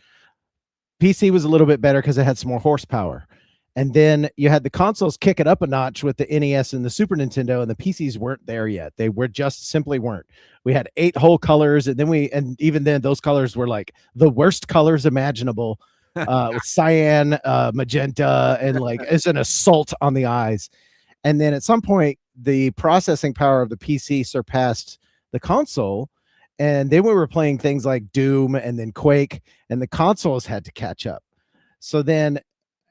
PC was a little bit better because it had some more horsepower. And then you had the consoles kick it up a notch with the NES and the Super Nintendo, and the PCs weren't there yet. They were just simply weren't. We had 8 whole colors, and and even then, those colors were like the worst colors imaginable, with cyan, magenta, and like it's an assault on the eyes. And then at some point, the processing power of the PC surpassed the console. And then we were playing things like Doom and then Quake, and the consoles had to catch up. So then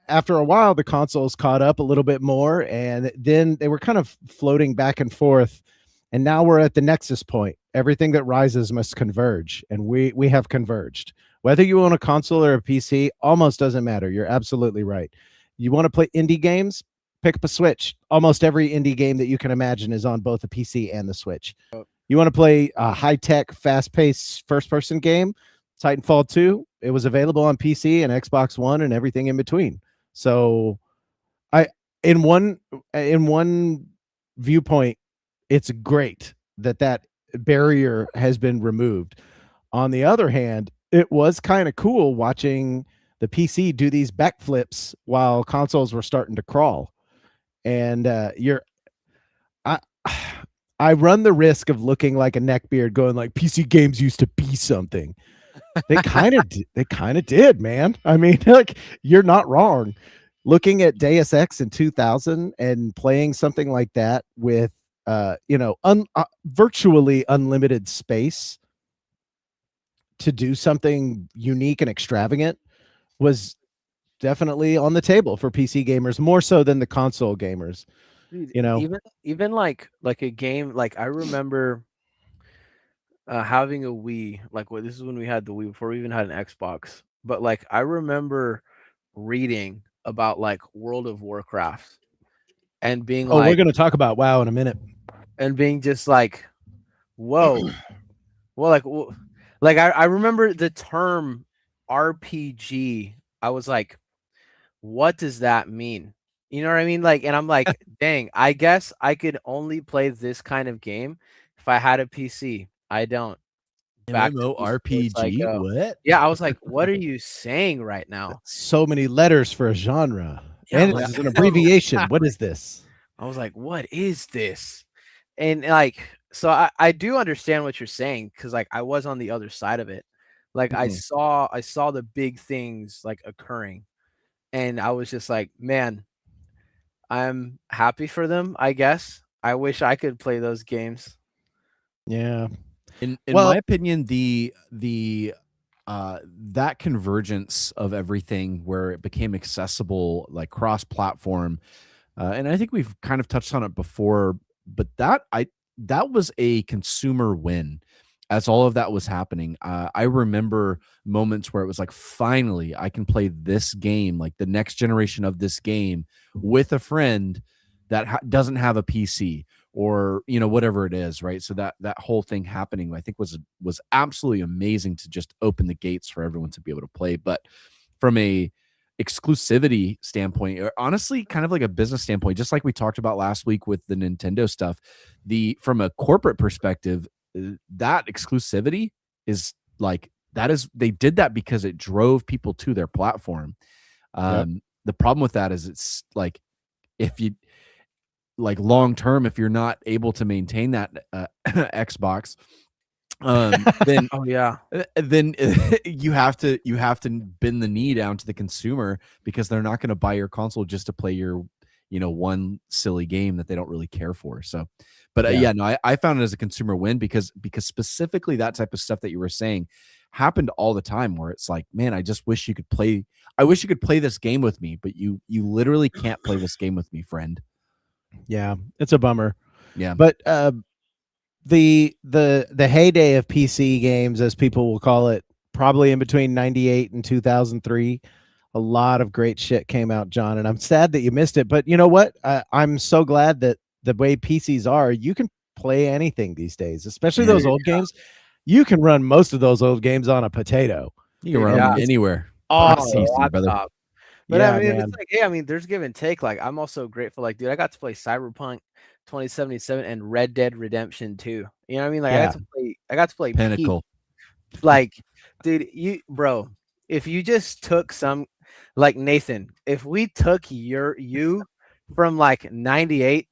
after a while, the consoles caught up a little bit more, and then they were kind of floating back and forth. And now we're at the nexus point. Everything that rises must converge, and we have converged. Whether you own a console or a PC, almost doesn't matter. You're absolutely right. You want to play indie games? Pick up a Switch. Almost every indie game that you can imagine is on both the PC and the Switch. You want to play a high-tech, fast-paced first-person game? Titanfall 2, it was available on PC and Xbox One and everything in between. So I in one viewpoint, it's great that barrier has been removed. On the other hand, it was kind of cool watching the PC do these backflips while consoles were starting to crawl. And I I run the risk of looking like a neckbeard going like PC games used to be something. They kind of did, man. I mean, like you're not wrong. Looking at Deus Ex in 2000 and playing something like that with virtually unlimited space to do something unique and extravagant was definitely on the table for PC gamers, more so than the console gamers. Dude, You know, even like a game, like I remember having a Wii, like this is when we had the Wii before we even had an Xbox. But like I remember reading about like World of Warcraft and being oh, we're like going to talk about WoW in a minute. and being just like, whoa. Well, like I remember the term RPG. I was like, what does that mean? You know what I mean? Like, and I'm like, dang, I guess I could only play this kind of game if I had a PC. I don't. Back to me. So it's like, MMORPG? What? yeah, I was like, what are you saying right now? So many letters for a genre. Yeah, And like, it's an abbreviation. What is this? I was like, what is this? And like, so I do understand what you're saying because like I was on the other side of it. Like I saw the big things like occurring, and I was just like, man, I'm happy for them, I guess. I wish I could play those games. Yeah. In Well- my opinion, the that convergence of everything where it became accessible, like cross-platform, and I think we've kind of touched on it before, but that was a consumer win as all of that was happening. I remember moments where it was like, finally, I can play this game, like the next generation of this game, with a friend that doesn't have a PC or whatever it is, right? So that whole thing happening, I think was absolutely amazing to just open the gates for everyone to be able to play. But from a exclusivity standpoint, or honestly kind of like a business standpoint, just like we talked about last week with the Nintendo stuff, from a corporate perspective, that exclusivity is like they did that because it drove people to their platform. The problem with that is it's like, if you like long term, if you're not able to maintain that Xbox, then Oh yeah. then you have to bend the knee down to the consumer, because they're not going to buy your console just to play your one silly game that they don't really care for. So but I found it as a consumer win, because specifically that type of stuff that you were saying happened all the time, where it's like, man, I wish you could play this game with me, but you literally can't play this game with me, friend. Yeah, it's a bummer. Yeah. But the heyday of PC games, as people will call it, probably in between 98 and 2003, a lot of great shit came out, John, and I'm sad that you missed it. But you know what? I'm so glad that the way PCs are, you can play anything these days, especially those old games. You can run most of those old games on a potato. You can run them anywhere. Awesome. Laptop. But Yeah, I mean, man. it's like, hey, I mean, there's give and take. Like, I'm also grateful. Like, dude, I got to play Cyberpunk 2077 and Red Dead Redemption 2. You know what I mean? Like, Yeah. I got to play Pinnacle. Like, dude, bro, if you just took some, like Nathan, if we took you from like 98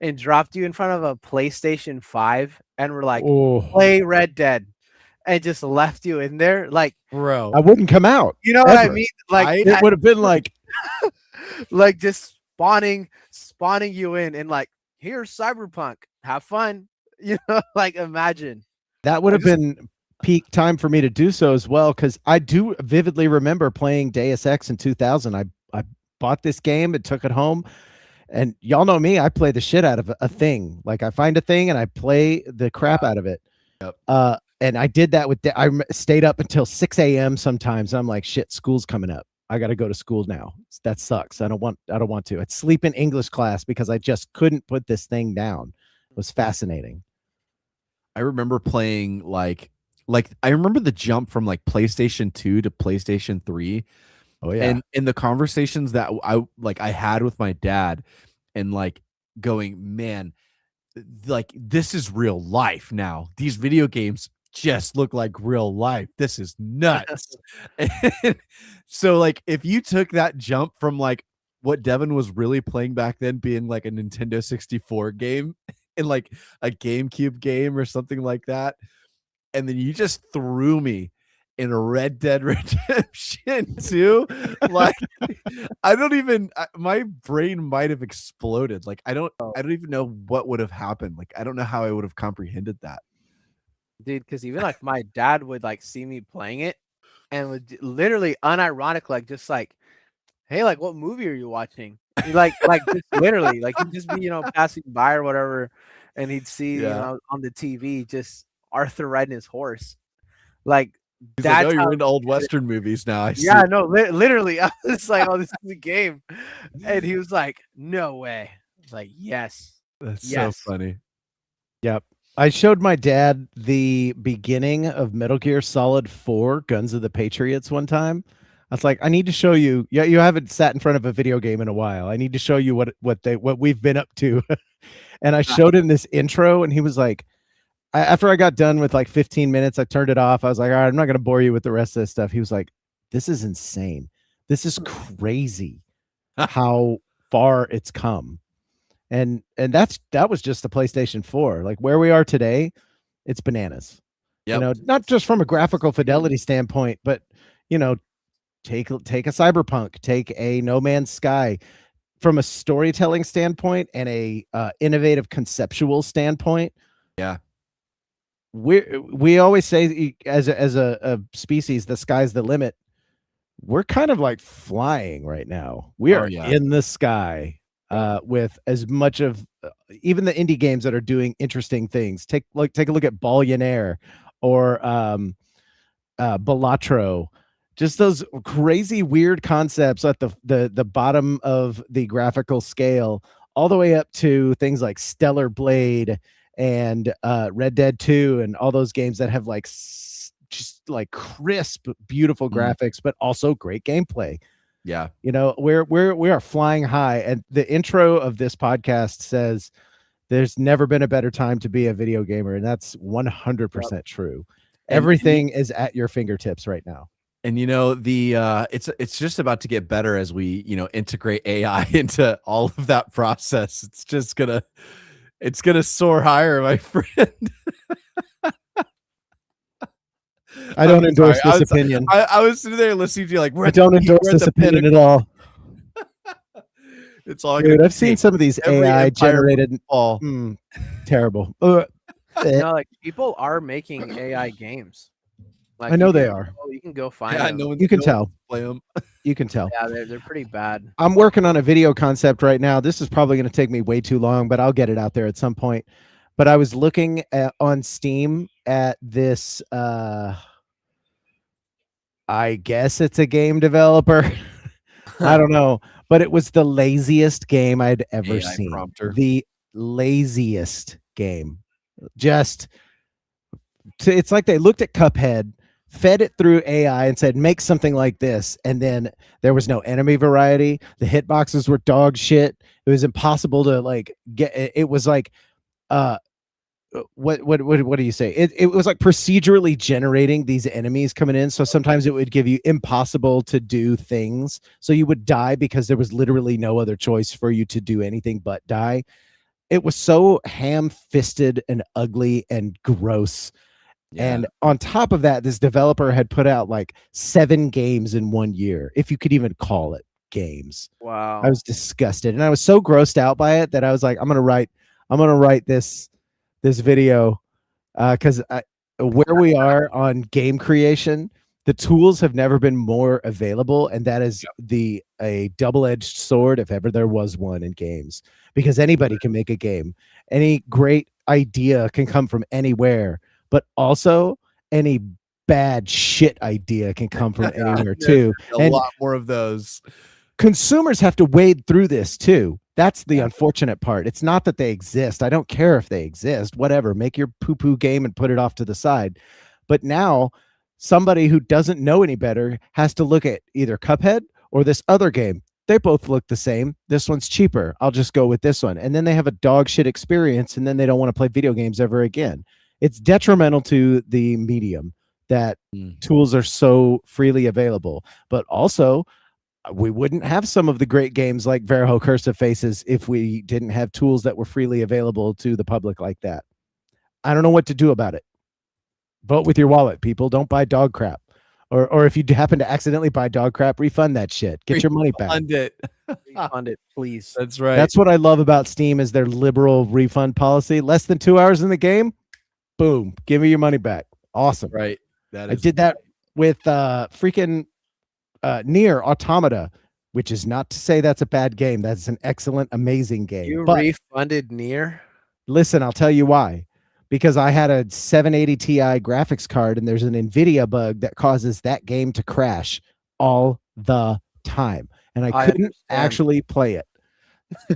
and dropped you in front of a PlayStation 5 and we're like, play Red Dead, and just left you in there, like, bro, I wouldn't come out. you know what I mean? Like, it would have been like like just spawning you in and like, here's Cyberpunk, have fun. You know, like, imagine. That would have been peak time for me to do so as well, because I do vividly remember playing Deus Ex in 2000. I bought this game and took it home, and y'all know me, I play the shit out of a thing. Like, I find a thing and I play the crap out of it. Yep. And I did that with I stayed up until 6 a.m. sometimes. I'm like, shit, school's coming up. I got to go to school now. That sucks. I don't want to. I'd sleep in English class because I just couldn't put this thing down. It was fascinating. I remember playing like I remember the jump from like PlayStation 2 to PlayStation 3. Oh yeah. And in the conversations that I had with my dad, and like going, man, like, this is real life now. These video games just look like real life. This is nuts. And so like, if you took that jump from like what Devin was really playing back then, being like a Nintendo 64 game and like a GameCube game or something like that, and then you just threw me in a Red Dead Redemption 2, like, my brain might have exploded. Like, I don't even know what would have happened. Like, I don't know how I would have comprehended that. Dude, because even like my dad would like see me playing it and would literally unironic, like, just like, hey, like, what movie are you watching? Like just literally, like, he'd just be, passing by or whatever, and he'd see, on the TV, just Arthur riding his horse. Like, that's like, you're into old Western movies now. Yeah, no, literally. I was like, oh, this is a game. And he was like, no way. I was like, yes. That's so funny. Yep. I showed my dad the beginning of Metal Gear Solid 4 Guns of the Patriots one time. I was like, I need to show you. Yeah, you haven't sat in front of a video game in a while. I need to show you what we've been up to. And I showed him this intro, and he was like, after I got done with like 15 minutes, I turned it off. I was like, all right, I'm not going to bore you with the rest of this stuff. He was like, this is insane. This is crazy how far it's come. And that was just the PlayStation 4. Like, where we are today, it's bananas. Yep. Not just from a graphical fidelity standpoint, but take a Cyberpunk, take a No Man's Sky, from a storytelling standpoint and a innovative conceptual standpoint. Yeah. We always say, as a species, the sky's the limit. We're kind of like flying right now. We are in the sky. With as much of even the indie games that are doing interesting things. Take a look at Ballionaire or Balatro. Just those crazy weird concepts at the bottom of the graphical scale, all the way up to things like Stellar Blade and Red Dead 2 and all those games that have like just like crisp, beautiful graphics, but also great gameplay. Yeah. We are flying high. And the intro of this podcast says there's never been a better time to be a video gamer. And that's 100% true. Everything is at your fingertips right now. And you know, it's just about to get better as we, integrate AI into all of that process. It's gonna soar higher, my friend. I don't I'm endorse sorry. this opinion. I was sitting there listening to you like, I don't endorse this opinion at all. It's all Dude, gonna I've seen some of these every AI empire generated fall. terrible. No, like people are making AI games. Like I know they are. You can go find Yeah, them. You can tell. Play them. You can tell. Yeah, they're pretty bad. I'm working on a video concept right now. This is probably going to take me way too long, but I'll get it out there at some point. But I was looking on Steam at this. I guess it's a game developer. I don't know, but it was the laziest game I'd ever AI seen. prompter. The laziest game. Just it's like they looked at Cuphead, fed it through AI and said, make something like this. And then there was no enemy variety. The hitboxes were dog shit. It was impossible to like get. It was like, what do you say? It was like procedurally generating these enemies coming in. So sometimes it would give you impossible to do things. So you would die because there was literally no other choice for you to do anything but die. It was so ham-fisted and ugly and gross. Yeah. And on top of that, this developer had put out like 7 games in 1 year, if you could even call it games. Wow. I was disgusted, and I was so grossed out by it that I was like, I'm gonna write this video, because where we are on game creation, the tools have never been more available, and that is a double-edged sword if ever there was one in games, because anybody can make a game. Any great idea can come from anywhere, but also any bad shit idea can come from anywhere too. A lot more of those. Consumers have to wade through this too. That's the unfortunate part. It's not that they exist. I don't care if they exist. Whatever. Make your poo-poo game and put it off to the side. But now somebody who doesn't know any better has to look at either Cuphead or this other game. They both look the same. This one's cheaper. I'll just go with this one. And then they have a dog shit experience, and then they don't want to play video games ever again. It's detrimental to the medium that tools are so freely available. But also, we wouldn't have some of the great games like Verho Curse of Faces if we didn't have tools that were freely available to the public like that. I don't know what to do about it. Vote with your wallet, people. Don't buy dog crap. Or if you happen to accidentally buy dog crap, refund that shit. Get your money back. Refund it, please. That's right. That's what I love about Steam is their liberal refund policy. Less than 2 hours in the game, boom, give me your money back. Awesome. Right. I did that with freaking Nier Automata, which is not to say that's a bad game. That's an excellent, amazing game. You but refunded Nier? listen, I'll tell you why. Because I had a 780 Ti graphics card, and there's an NVIDIA bug that causes that game to crash all the time, and I couldn't actually play it.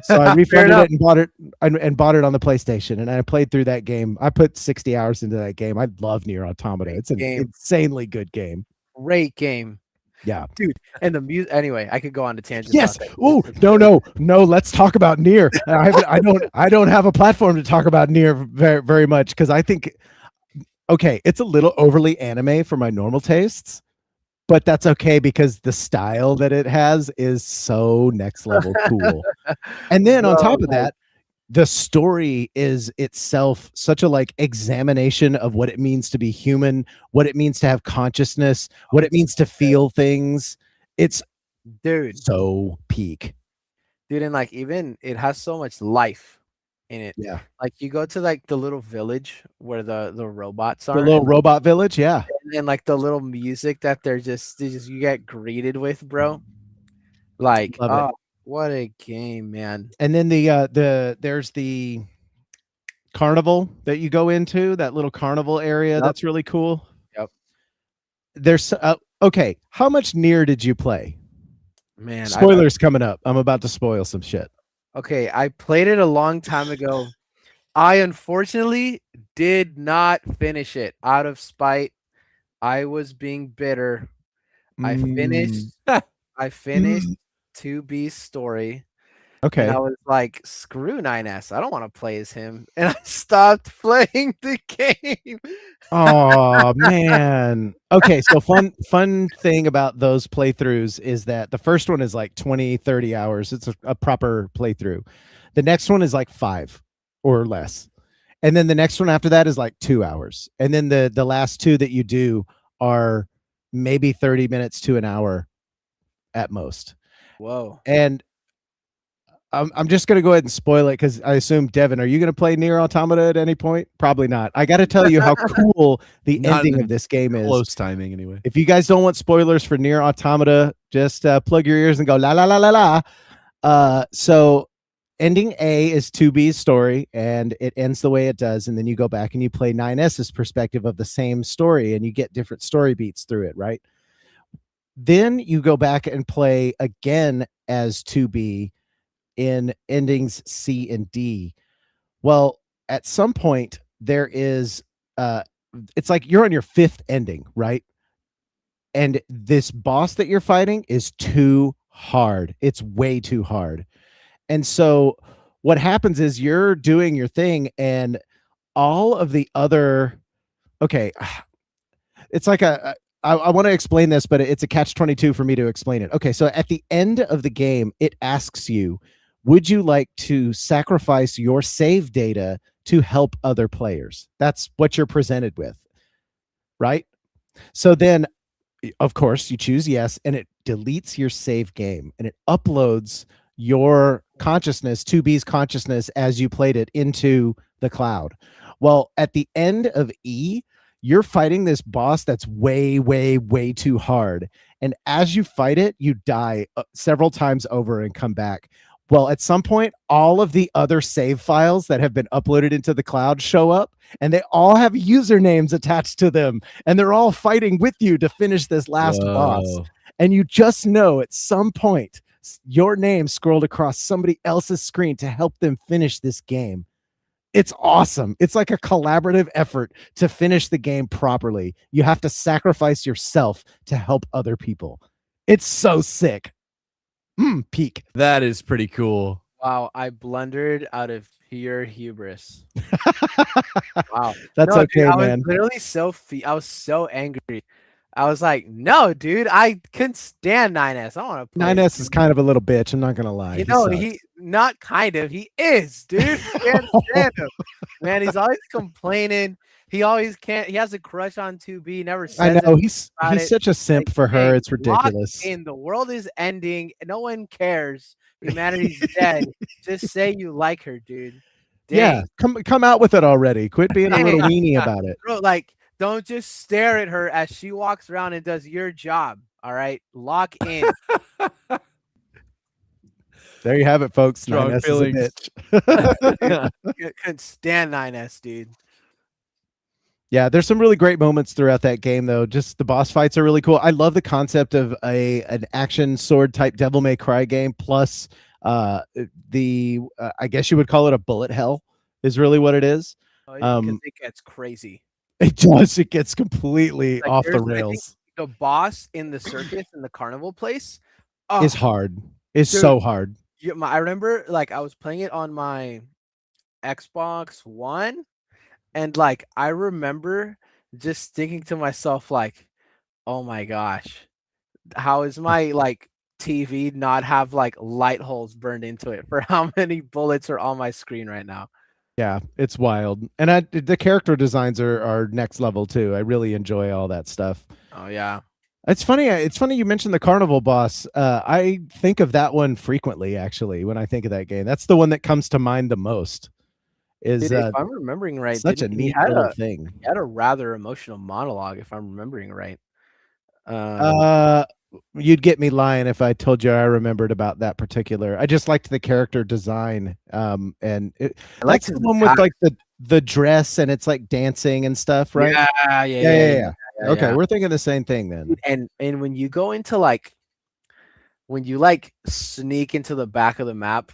So I refunded it and bought it on the PlayStation, and I played through that game. I put 60 hours into that game. I love Nier Automata. It's an insanely good game. Great game. Yeah, dude. And the music. Anyway, I could go on to tangents. Yes. Oh no. Let's talk about Nier. I don't have a platform to talk about Nier very, very much because I think, okay, it's a little overly anime for my normal tastes, but that's okay because the style that it has is so next level cool. And then on top of that, the story is itself such a like examination of what it means to be human, what it means to have consciousness, what it means to feel things. It's so peak. Dude, and like even it has so much life in it. Yeah. Like you go to like the little village where the robots are. The little robot village, yeah. And like the little music that they just you get greeted with, bro. Like what a game, man. And then there's the carnival that you go into, that little carnival area. That's really cool. Yep. There's okay, how much Nier did you play? Man, spoilers coming up. I'm about to spoil some shit. Okay, I played it a long time ago. I unfortunately did not finish it out of spite. I was being bitter. I finished 2B's story. Okay. And I was like, screw 9S. I don't want to play as him. And I stopped playing the game. Oh man. Okay, so fun thing about those playthroughs is that the first one is like 20, 30 hours. It's a proper playthrough. The next one is like 5 or less. And then the next one after that is like 2 hours. And then the last two that you do are maybe 30 minutes to an hour at most. Whoa. And I'm just gonna go ahead and spoil it because I assume Devin, are you gonna play Near Automata at any point? Probably not. I got to tell you how cool the Not ending in of this game is. Close timing, anyway. If you guys don't want spoilers for Near Automata, just plug your ears and go la la la la la. So ending A is 2B's story, and it ends the way it does, and then you go back and you play 9S's perspective of the same story, and you get different story beats through it, right? Then you go back and play again as 2B in endings C and D. Well, at some point there is it's like you're on your 5th ending, right? And this boss that you're fighting is too hard. It's way too hard. And so what happens is you're doing your thing and all of the other okay, it's like I want to explain this, but it's a catch-22 for me to explain it. Okay, so at the end of the game, it asks you, would you like to sacrifice your save data to help other players? That's what you're presented with, right? So then, of course, you choose yes, and it deletes your save game and it uploads your consciousness, 2B's consciousness as you played it into the cloud. Well, at the end of E, you're fighting this boss that's way, way, way too hard. And as you fight it, you die several times over and come back. Well, at some point, all of the other save files that have been uploaded into the cloud show up, and they all have usernames attached to them, and they're all fighting with you to finish this last boss. Whoa. And you just know at some point, your name scrolled across somebody else's screen to help them finish this game. It's awesome. It's like a collaborative effort to finish the game properly. You have to sacrifice yourself to help other people. It's so sick. Peak. That is pretty cool. Wow. I blundered out of pure hubris. Wow. That's No, okay, dude, I man. was literally I was so angry. I was like, no, dude, I couldn't stand 9S. I don't want to play. 9S is kind of a little bitch. I'm not gonna lie. You know, sucks. he not kind of, he is, dude. Can't stand him. Man, he's always complaining. He always can't. He has a crush on 2B. Never says I know anything he's about it. such a simp Like, for her. hey, It's lock ridiculous. in. The world is ending. No one cares. Humanity's dead. Just say you like her, dude. Yeah, Dang. come out with it already. Quit being a little Dang. weenie about it. Bro, like, don't just stare at her as she walks around and does your job. All right, lock in. There you have it, folks. Strong 9S feelings. is a bitch. Couldn't stand 9S, dude. Yeah, there's some really great moments throughout that game, though. Just the boss fights are really cool. I love the concept of an action sword type Devil May Cry game plus the I guess you would call it a bullet hell is really what it is. Oh, yeah, because it gets crazy. It does. It gets completely Like, off the there's, I think, rails. the boss in the circus in the carnival place Is hard. It's dude. so hard. I remember, like, I was playing it on my Xbox One, and like I remember just thinking to myself, like, oh my gosh, how is my like TV not have like light holes burned into it for how many bullets are on my screen right now? Yeah, it's wild. And the character designs are next level too. I really enjoy all that stuff. Oh yeah. It's funny. It's funny you mentioned the carnival boss. I think of that one frequently, actually, when I think of that game. That's the one that comes to mind the most. Is Dude, if I'm remembering right, such a didn't he neat had little a thing. he had a rather emotional monologue, if I'm remembering right. You'd get me lying if I told you I remembered about that particular. I just liked the character design. And I liked that's the his one with attack. like the dress and it's like dancing and stuff, right? Yeah. Okay, we're thinking the same thing then. Dude, and when you go into like when you like sneak into the back of the map,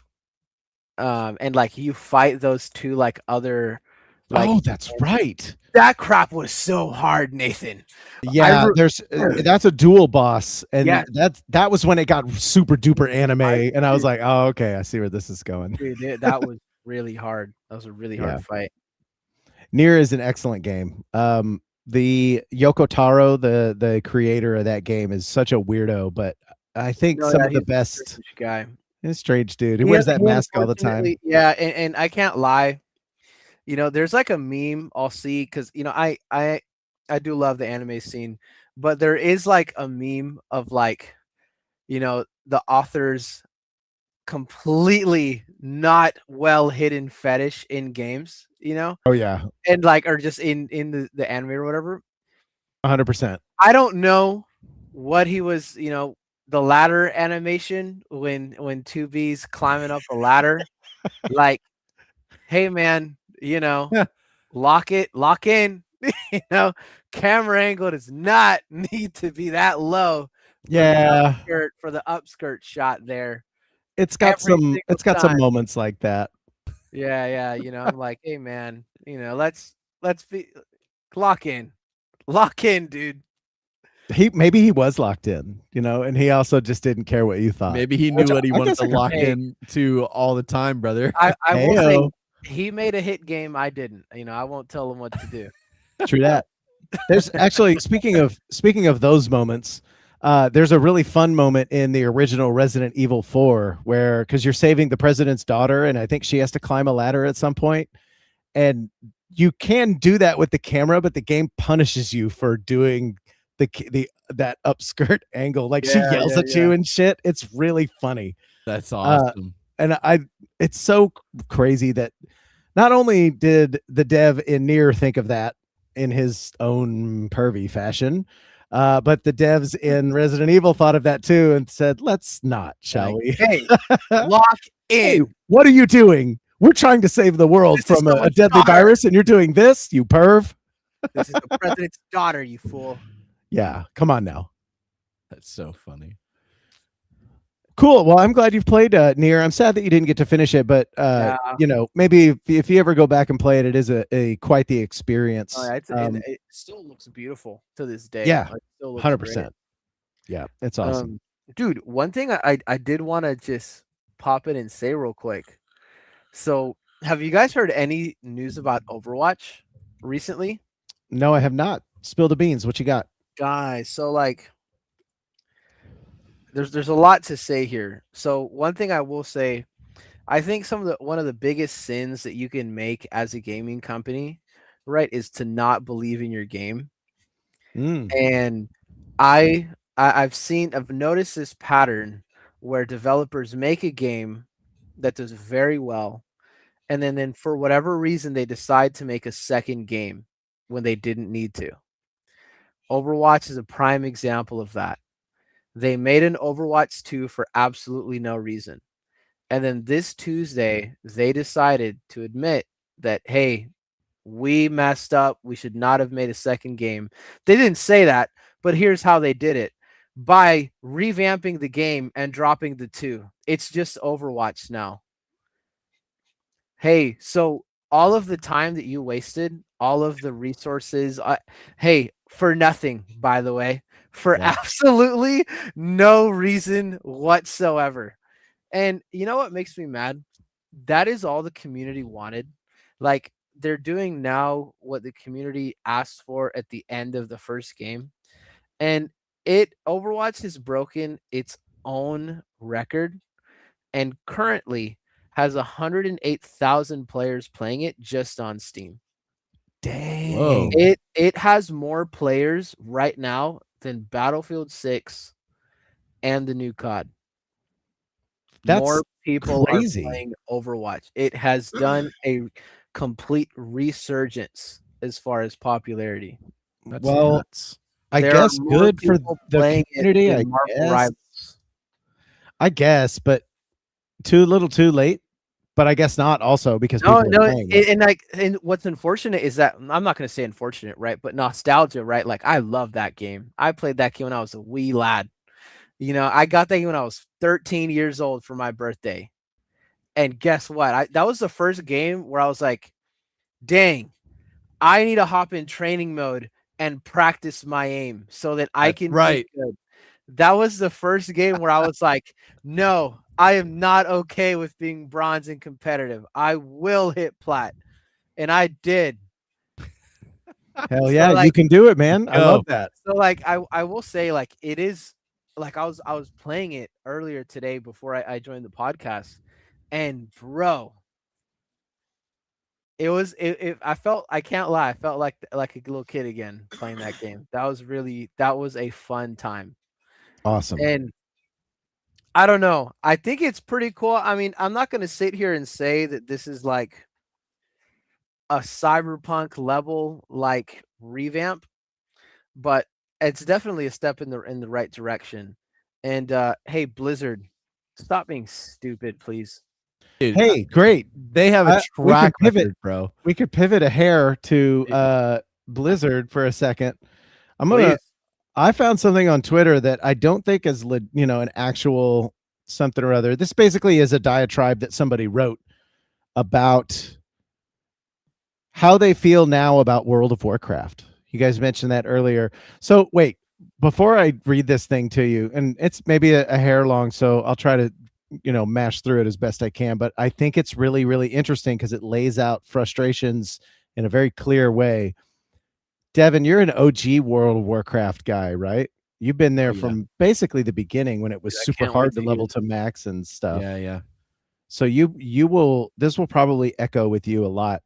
and like you fight those two like other Like, oh, that's right. that crap was so hard, Nathan. Yeah, there's that's a dual boss, and Yes. that was when it got super duper anime, and I was dude. like, oh, okay, I see where this is going. Dude, that was really hard. That was a really Yeah. hard fight. Nier is an excellent game. The Yoko Taro, the creator of that game, is such a weirdo, but I think No, some yeah, of the he's a best. strange guy. He's a strange dude. He wears that mask all the time. Unfortunately, yeah, and I can't lie. There's like a meme I'll see because I do love the anime scene, but there is like a meme of like, the author's completely not well hidden fetish in games, Oh yeah, and like or just in the anime or whatever. 100%. I don't know what he was, the ladder animation when 2B's climbing up a ladder. Like, hey man, lock in. you know, Camera angle does not need to be that low Yeah, for the upskirt shot there. it's got Every some single time. moments like that. Yeah, I'm like, hey man, let's be lock in. Lock in, dude. Maybe he was locked in, and he also just didn't care what you thought. Maybe he knew Which what he I wanted guess to I can lock say. in to all the time, brother. I will say Heyo. he made a hit game. I didn't. I won't tell him what to do. True that. There's actually speaking of those moments, there's a really fun moment in the original Resident Evil 4 where because you're saving the president's daughter, and I think she has to climb a ladder at some point, and you can do that with the camera, but the game punishes you for doing that upskirt angle. Like she yells at you and shit. It's really funny. That's awesome. And it's so crazy that not only did the dev in Nier think of that in his own pervy fashion, but the devs in Resident Evil thought of that too and said, let's not, shall we? Hey, lock Hey, in. what are you doing? We're trying to save the world This is from a someone's deadly daughter. virus, and you're doing this, you perv. This is the president's daughter, you fool. Yeah, come on now. That's so funny. Cool. Well, I'm glad you've played Nier. I'm sad that you didn't get to finish it, but maybe if you ever go back and play it, it is a quite the experience. Oh, yeah, and it still looks beautiful to this day. Yeah, Like, still looks 100%. great. Yeah, it's awesome. Dude, one thing I did want to just pop in and say real quick. So, have you guys heard any news about Overwatch recently? No, I have not. Spill the beans. What you got? Guys, so like there's a lot to say here. So, one thing I will say, I think one of the biggest sins that you can make as a gaming company, right, is to not believe in your game. And I've noticed this pattern where developers make a game that does very well, and then for whatever reason they decide to make a second game when they didn't need to. Overwatch is a prime example of that. They made an Overwatch 2 for absolutely no reason. And then this Tuesday, they decided to admit that, hey, we messed up. We should not have made a second game. They didn't say that, but here's how they did it. By revamping the game and dropping the 2. It's just Overwatch now. Hey, so all of the time that you wasted, all of the resources, hey, for nothing, by the way, for absolutely no reason whatsoever. And you know what makes me mad? That is all the community wanted. Like, they're doing now what the community asked for at the end of the first game. And Overwatch has broken its own record and currently has 108,000 players playing it just on Steam. Dang. Whoa. It has more players right now than Battlefield 6 and the new COD. That's more people crazy. are playing Overwatch. It has done a complete resurgence as far as popularity. That's Well, nuts. I There guess are more good for people the playing it community. than Marvel Rivals. I guess, but too little, too late. But I guess not. Also, because No, people are playing it. and what's unfortunate is that I'm not going to say unfortunate, right? But nostalgia, right? Like, I love that game. I played that game when I was a wee lad. I got that game when I was 13 years old for my birthday. And guess what? That was the first game where I was like, dang, I need to hop in training mode and practice my aim so that I That's can right. be good. That was the first game where I was like, no, I am not okay with being bronze and competitive. I will hit plat. And I did. Hell So yeah, you like can do it, man. I love Go. that. so like I will say like it is like I was playing it earlier today before I joined the podcast, and bro, I felt, I can't lie, I felt like a little kid again playing that game. That was a fun time. Awesome. And I don't know. I think it's pretty cool. I mean, I'm not going to sit here and say that this is like a cyberpunk level like revamp, but it's definitely a step in the right direction. And hey, Blizzard, stop being stupid, please. Dude, Hey, great. they have a We can track pivot. record, bro. We could pivot a hair to Yeah. Blizzard for a second. Please. I found something on Twitter that I don't think is an actual something or other. This basically is a diatribe that somebody wrote about how they feel now about World of Warcraft. You guys mentioned that earlier. So wait, before I read this thing to you, and it's maybe a hair long, so I'll try to mash through it as best I can, but I think it's really, really interesting because it lays out frustrations in a very clear way. Devin, you're an OG World of Warcraft guy, right? You've been there Oh, yeah. from basically the beginning when it was Dude, I super can't wait hard to to level use to max and stuff. Yeah. So this will probably echo with you a lot.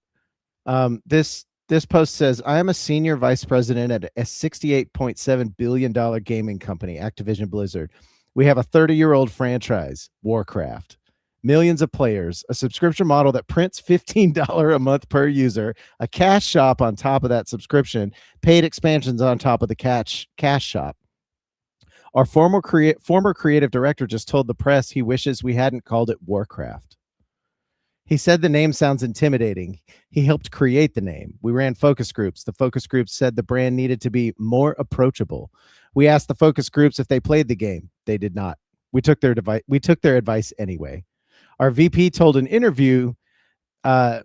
This post says, I am a senior vice president at a $68.7 billion gaming company, Activision Blizzard. We have a 30-year-old franchise, Warcraft, millions of players, a subscription model that prints $15 a month per user, a cash shop on top of that subscription, paid expansions on top of the cash shop. Our former creative director just told the press he wishes we hadn't called it Warcraft. He said the name sounds intimidating. He helped create the name. We ran focus groups. The focus groups said the brand needed to be more approachable. We asked the focus groups if they played the game. They did not. We took their advice anyway. Our VP told an interview,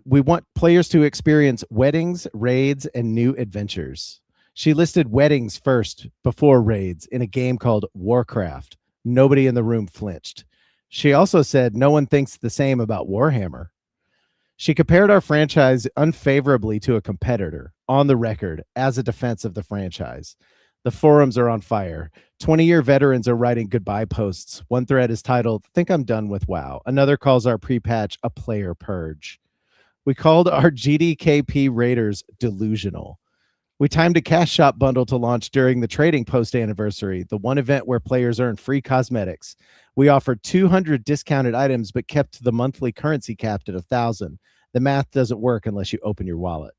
we want players to experience weddings, raids, and new adventures. She listed weddings first before raids in a game called Warcraft. Nobody in the room flinched. She also said no one thinks the same about Warhammer. She compared our franchise unfavorably to a competitor on the record as a defense of the franchise. The forums are on fire. 20-year veterans are writing goodbye posts. One thread is titled, Think I'm Done with WoW. Another calls our pre-patch a player purge. We called our GDKP raiders delusional. We timed a cash shop bundle to launch during the trading post anniversary, the one event where players earn free cosmetics. We offered 200 discounted items, but kept the monthly currency capped at 1,000. The math doesn't work unless you open your wallet.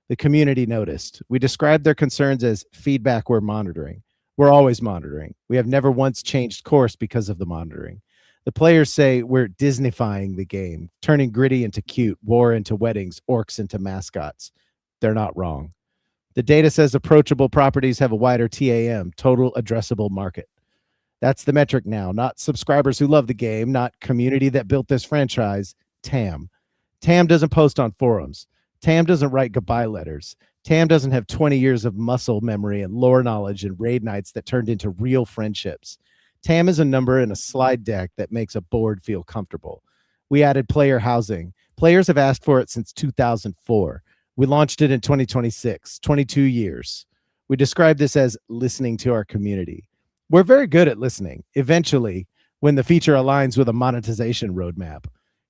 The community noticed. We described their concerns as feedback we're monitoring. We're always monitoring. We have never once changed course because of the monitoring. The players say we're Disneyfying the game, turning gritty into cute, war into weddings, orcs into mascots. They're not wrong. The data says approachable properties have a wider TAM, total addressable market. That's the metric now, not subscribers who love the game, not community that built this franchise, TAM. TAM doesn't post on forums. TAM doesn't write goodbye letters. TAM doesn't have 20 years of muscle memory and lore knowledge and raid nights that turned into real friendships. TAM is a number in a slide deck that makes a board feel comfortable. We added player housing. Players have asked for it since 2004. We launched it in 2026, 22 years. We describe this as listening to our community. We're very good at listening, eventually, when the feature aligns with a monetization roadmap.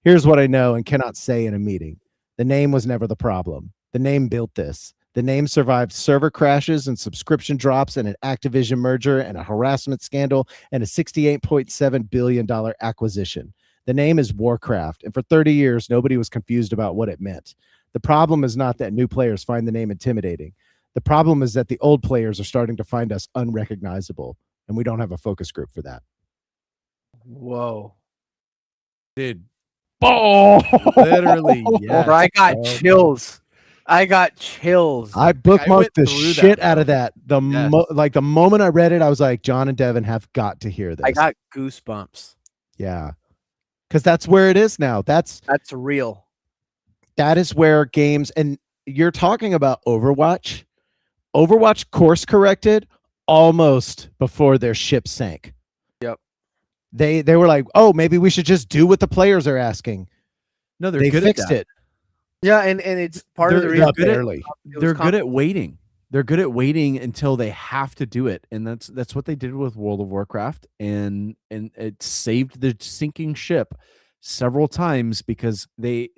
Here's what I know and cannot say in a meeting. The name was never the problem. The name built this. The name survived server crashes and subscription drops and an Activision merger and a harassment scandal and a $68.7 billion acquisition. The name is Warcraft, and for 30 years, nobody was confused about what it meant. The problem is not that new players find the name intimidating. The problem is that the old players are starting to find us unrecognizable, and we don't have a focus group for that. Whoa. Dude, Oh, literally, yes. Bro, I got bro. chills. I got chills. I bookmarked went the through that, shit out bro. of that. The Yes. the moment I read it, I was like, John and Devin have got to hear this. I got goosebumps. Yeah, because that's where it is now. That's real. That is where games, and you're talking about Overwatch. Overwatch course corrected almost before their ship sank. Yep. They were like, oh, maybe we should just do what the players are asking. No, they're They good fixed at that. it. Yeah, and it's part of the They're reason good at barely. they're good at waiting. They're good at waiting until they have to do it, and that's what they did with World of Warcraft, and it saved the sinking ship several times because they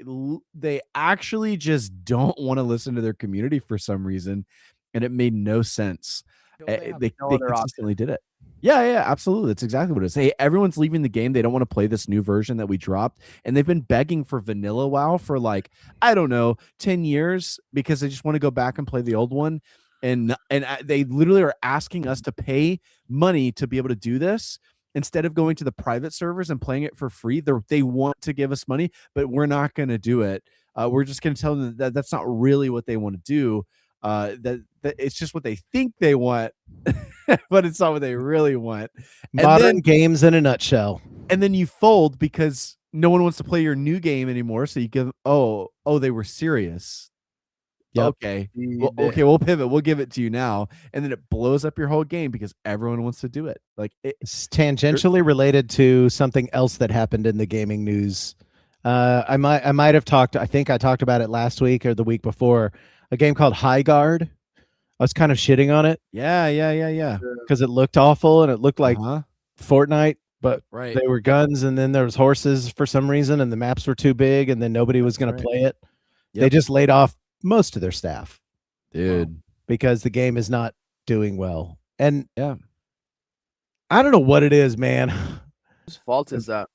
actually just don't want to listen to their community for some reason, and it made no sense. They consistently did it. Yeah, absolutely. That's exactly what it is. Hey, everyone's leaving the game. They don't want to play this new version that we dropped, and they've been begging for vanilla WoW for like, I don't know, 10 years because they just want to go back and play the old one. And they literally are asking us to pay money to be able to do this instead of going to the private servers and playing it for free. They want to give us money, but we're not going to do it. We're just going to tell them that that's not really what they want to do. That it's just what they think they want, but it's not what they really want. Modern games in a nutshell. And then you fold because no one wants to play your new game anymore. So you give, they were serious. Yep. Okay. We'll pivot. We'll give it to you now. And then it blows up your whole game because everyone wants to do it. Like it's tangentially related to something else that happened in the gaming news. I might have talked. I think I talked about it last week or the week before. A game called High Guard. I was kind of shitting on it. Yeah. Because it looked awful and it looked like Fortnite, but right. They were guns and then there was horses for some reason and the maps were too big and then nobody was going to play it. Yep. They just laid off most of their staff, dude, because the game is not doing well. And yeah, I don't know what it is, man. Whose fault is that?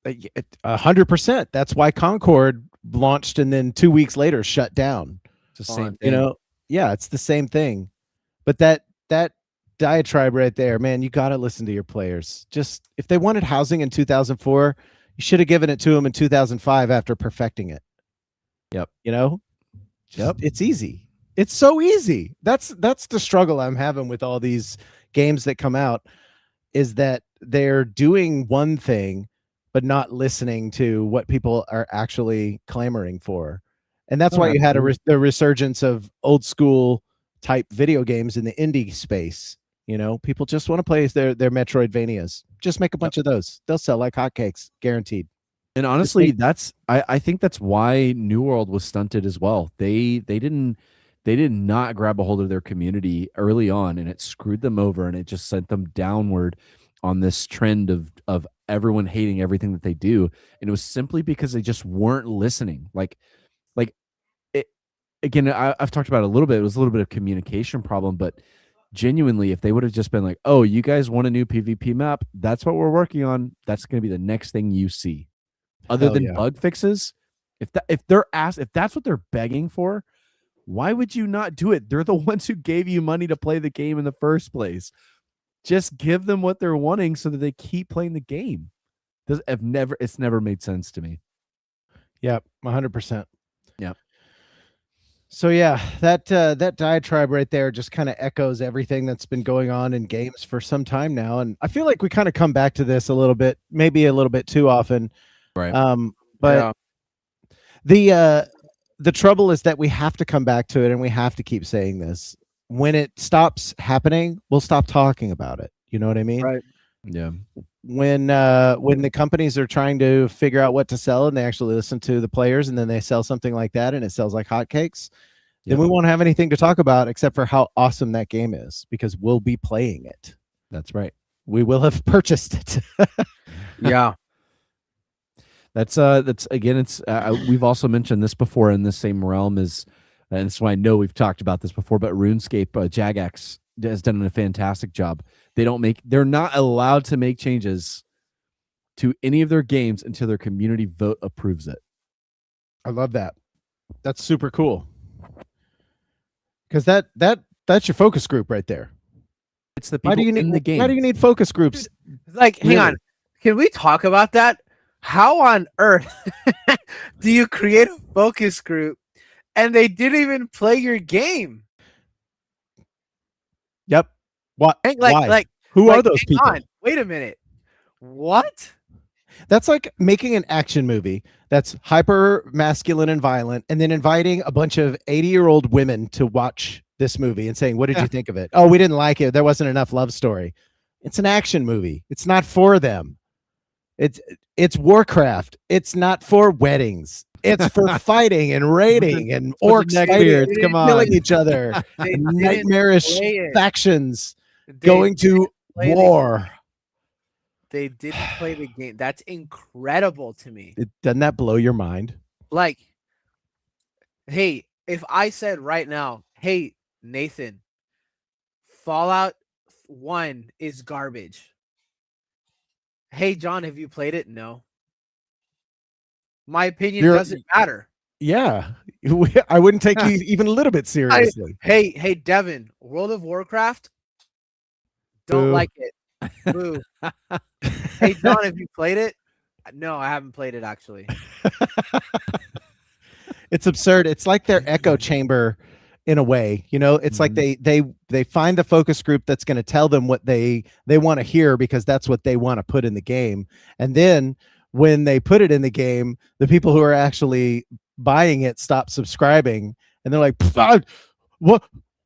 100%. That's why Concord launched and then 2 weeks later shut down. It's the same thing. You know, yeah, it's the same thing. But that diatribe right there, man, you got to listen to your players. Just if they wanted housing in 2004, you should have given it to them in 2005 after perfecting it. Yep. You know, it's easy. It's so easy. That's the struggle I'm having with all these games that come out, is that they're doing one thing but not listening to what people are actually clamoring for. And that's why you had the resurgence of old school type video games in the indie space. You know, people just want to play their Metroidvanias. Just make a bunch of those. They'll sell like hotcakes, guaranteed. And honestly, I think that's why New World was stunted as well. They did not grab a hold of their community early on, and it screwed them over, and it just sent them downward on this trend of everyone hating everything that they do. And it was simply because they just weren't listening. Like it, again, I've talked about it a little bit. It was a little bit of communication problem, but genuinely, if they would have just been like, oh, you guys want a new PvP map? That's what we're working on. That's going to be the next thing you see. Other than bug fixes, if that's what they're begging for, why would you not do it? They're the ones who gave you money to play the game in the first place. Just give them what they're wanting so that they keep playing the game. It's never made sense to me. Yep, 100%. Yep. So yeah, that diatribe right there just kind of echoes everything that's been going on in games for some time now, and I feel like we kind of come back to this a little bit, maybe a little bit too often. Right. But the trouble is that we have to come back to it, and we have to keep saying this. When it stops happening, we'll stop talking about it. You know what I mean? Right. Yeah. When the companies are trying to figure out what to sell and they actually listen to the players and then they sell something like that and it sells like hotcakes, then we won't have anything to talk about except for how awesome that game is, because we'll be playing it. That's right. We will have purchased it. Yeah. That's again, it's we've also mentioned this before in the same realm as, and that's why I know we've talked about this before, but RuneScape, Jagex has done a fantastic job. They're not allowed to make changes to any of their games until their community vote approves it. I love that. That's super cool. Because that's your focus group right there. It's the people in the game. Why do you need focus groups? Like, hang on. Can we talk about that? How on earth do you create a focus group and they didn't even play your game? Yep. What? Why? Who are those people? Wait a minute. What? That's like making an action movie that's hyper masculine and violent, and then inviting a bunch of 80-year-old women to watch this movie and saying, "What did you think of it?" "Oh, we didn't like it. There wasn't enough love story." It's an action movie. It's not for them. It's Warcraft. It's not for weddings. It's for fighting and raiding and for the orcs fighting, neckbeards, come killing on. each other, They didn't nightmarish play it. factions They going to didn't play the- war. They didn't play the game. That's incredible to me. Doesn't that blow your mind? Like, hey, if I said right now, hey, Nathan, Fallout 1 is garbage. Hey, John, have you played it? No. My opinion doesn't matter. Yeah. I wouldn't take you even a little bit seriously. Hey, Devin, World of Warcraft, don't Boo. like it. Boo. Hey, John, have you played it? No, I haven't played it actually. It's absurd. It's like their echo chamber in a way, you know. It's like they find the focus group that's going to tell them what they want to hear, because that's what they want to put in the game. And then when they put it in the game, the people who are actually buying it stop subscribing, and they're like, "What?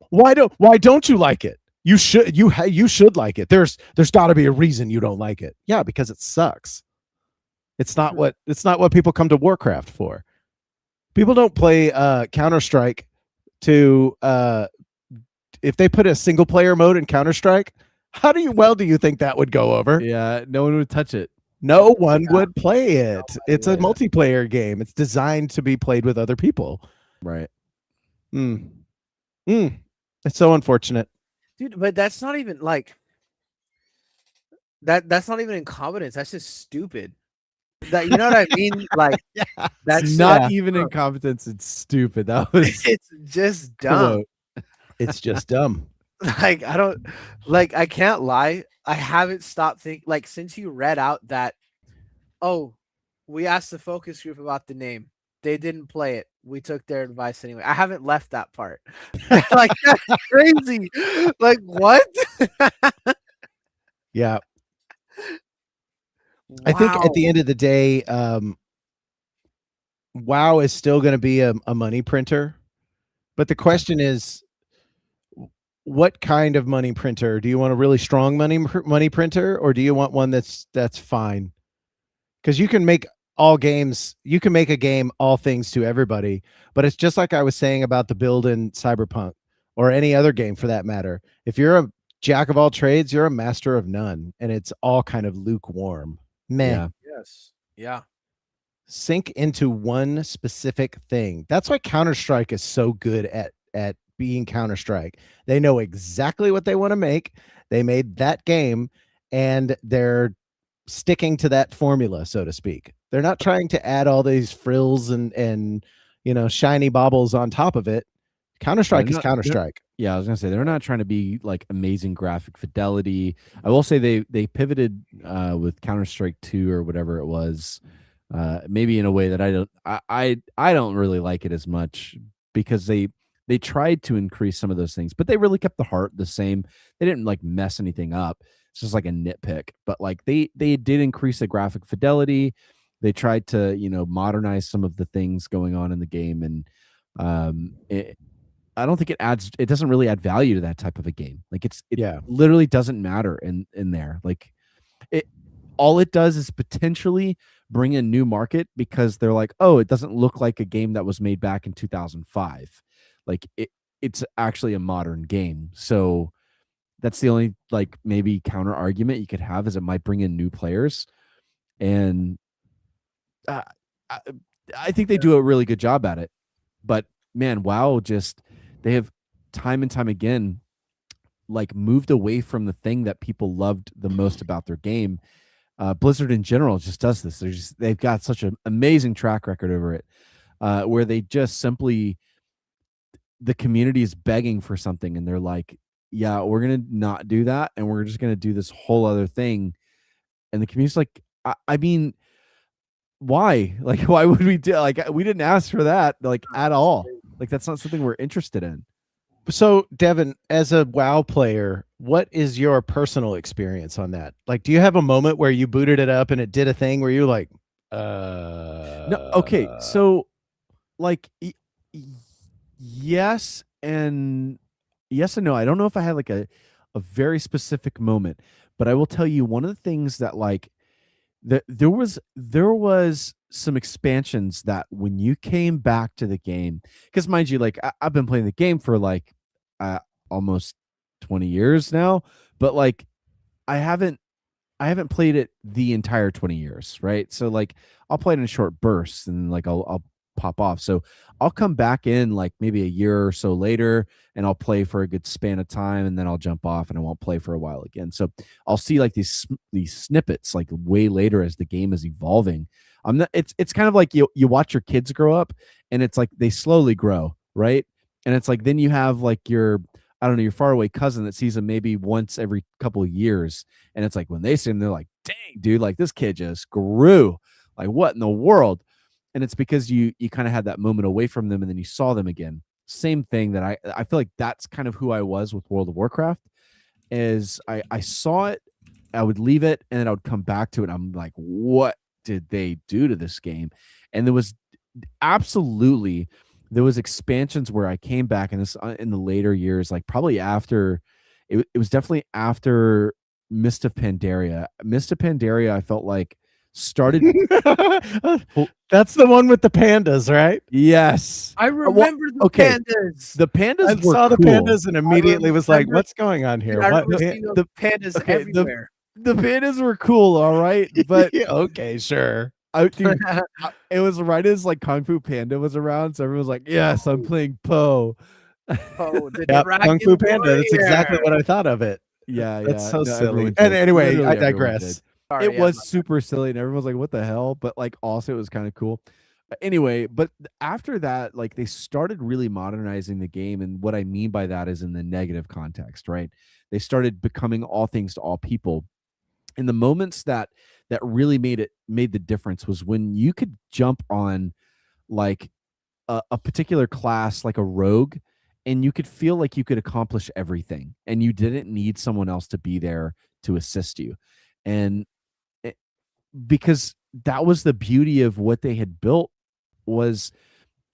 Why don't you like it? You should like it. There's got to be a reason you don't like it." Yeah, because it sucks. It's not what people come to Warcraft for. People don't play Counter-Strike to if they put a single player mode in Counter-Strike, how do you think that would go over? Yeah, no one would touch it. No one would play it. It's a multiplayer game. It's designed to be played with other people. Right. It's so unfortunate. Dude, but that's not even like that's not even incompetence. That's just stupid. That, you know what I mean? Like, That's not even incompetence. It's stupid. That was it's just dumb. It's just dumb. Like, I can't lie. I haven't stopped thinking, like, since you read out that, oh, we asked the focus group about the name. They didn't play it. We took their advice anyway. I haven't left that part. Like, that's crazy. Like, what? Yeah. Wow. I think at the end of the day, WoW is still going to be a money printer. But the question is, what kind of money printer? Do you want a really strong money printer, or do you want one that's fine? Because you can make a game all things to everybody, but it's just like I was saying about the build in Cyberpunk, or any other game for that matter. If you're a jack of all trades, you're a master of none, and it's all kind of lukewarm. Yeah. Yes. Yeah. Sink into one specific thing. That's why Counter-Strike is so good at being Counter-Strike. They know exactly what they want to make. They made that game, and they're sticking to that formula, so to speak. They're not trying to add all these frills and shiny baubles on top of it. Counter-Strike is Counter-Strike. Yeah, I was gonna say they're not trying to be like amazing graphic fidelity. I will say they pivoted with Counter-Strike 2 or whatever it was, maybe in a way that I don't really like it as much, because they tried to increase some of those things, but they really kept the heart the same. They didn't like mess anything up. It's just like a nitpick, but like they did increase the graphic fidelity. They tried to modernize some of the things going on in the game, and I don't think it doesn't really add value to that type of a game. Like it literally doesn't matter in there. Like all it does is potentially bring in new market, because they're like, oh, it doesn't look like a game that was made back in 2005. Like it's actually a modern game. So that's the only like maybe counter argument you could have, is it might bring in new players. And I think they do a really good job at it. But man, WoW they have time and time again like moved away from the thing that people loved the most about their game. Blizzard in general just does this. They've got such an amazing track record over it, where they just simply, the community is begging for something, and they're like, yeah, we're gonna not do that, and we're just gonna do this whole other thing. And the community's like, I mean, why? Like, why would we do, like, we didn't ask for that, like, at all. Like, that's not something we're interested in. So, Devin, as a WoW player, what is your personal experience on that? Like, do you have a moment where you booted it up and it did a thing where you're like, No, okay, so like y- yes and yes and no. I don't know if I had like a very specific moment, but I will tell you one of the things that like there was some expansions that when you came back to the game, because mind you, like I've been playing the game for like uh, almost 20 years now, but like I haven't I haven't played it the entire 20 years, right? So like I'll play it in short bursts and like I'll pop off. So I'll come back in like maybe a year or so later and I'll play for a good span of time and then I'll jump off and I won't play for a while again. So I'll see like these snippets like way later as the game is evolving. I'm not it's kind of like you watch your kids grow up and it's like they slowly grow, right? And it's like then you have like your I don't know, your faraway cousin that sees them maybe once every couple of years and it's like when they see him, they're like, dang, dude, like this kid just grew. Like, what in the world? And it's because you kind of had that moment away from them and then you saw them again. Same thing that I feel like that's kind of who I was with World of Warcraft, is I saw it, I would leave it, and then I would come back to it. I'm like, what did they do to this game? And there was absolutely there was expansions where I came back and this in the later years, like probably after it was definitely after Mist of Pandaria. Mist of Pandaria, I felt like started. that's the one with the pandas, right? Yes, I Well, remember the okay. pandas. The pandas I were saw the cool. pandas and immediately was like, remember- what's going on here? Dude, I What? remember seeing those the- pandas okay, everywhere. The pandas were cool, all right, but Yeah, okay, sure. dude, it was right as like Kung Fu Panda was around, so everyone was like, "Yes, I'm playing Poe." Oh, the Yep, Kung Fu Dragon Panda. That's exactly Warrior. what I thought of it. Yeah, That's yeah. so No, silly. everyone And did. anyway, Literally I everyone digress. did. Sorry, It yeah, was super silly, and everyone was like, "What the hell?" But like, also, it was kind of cool. Anyway, but after that, like, they started really modernizing the game, and what I mean by that is in the negative context, right? They started becoming all things to all people. And the moments that really made the difference was when you could jump on like a particular class like a rogue and you could feel like you could accomplish everything and you didn't need someone else to be there to assist you and it, because that was the beauty of what they had built was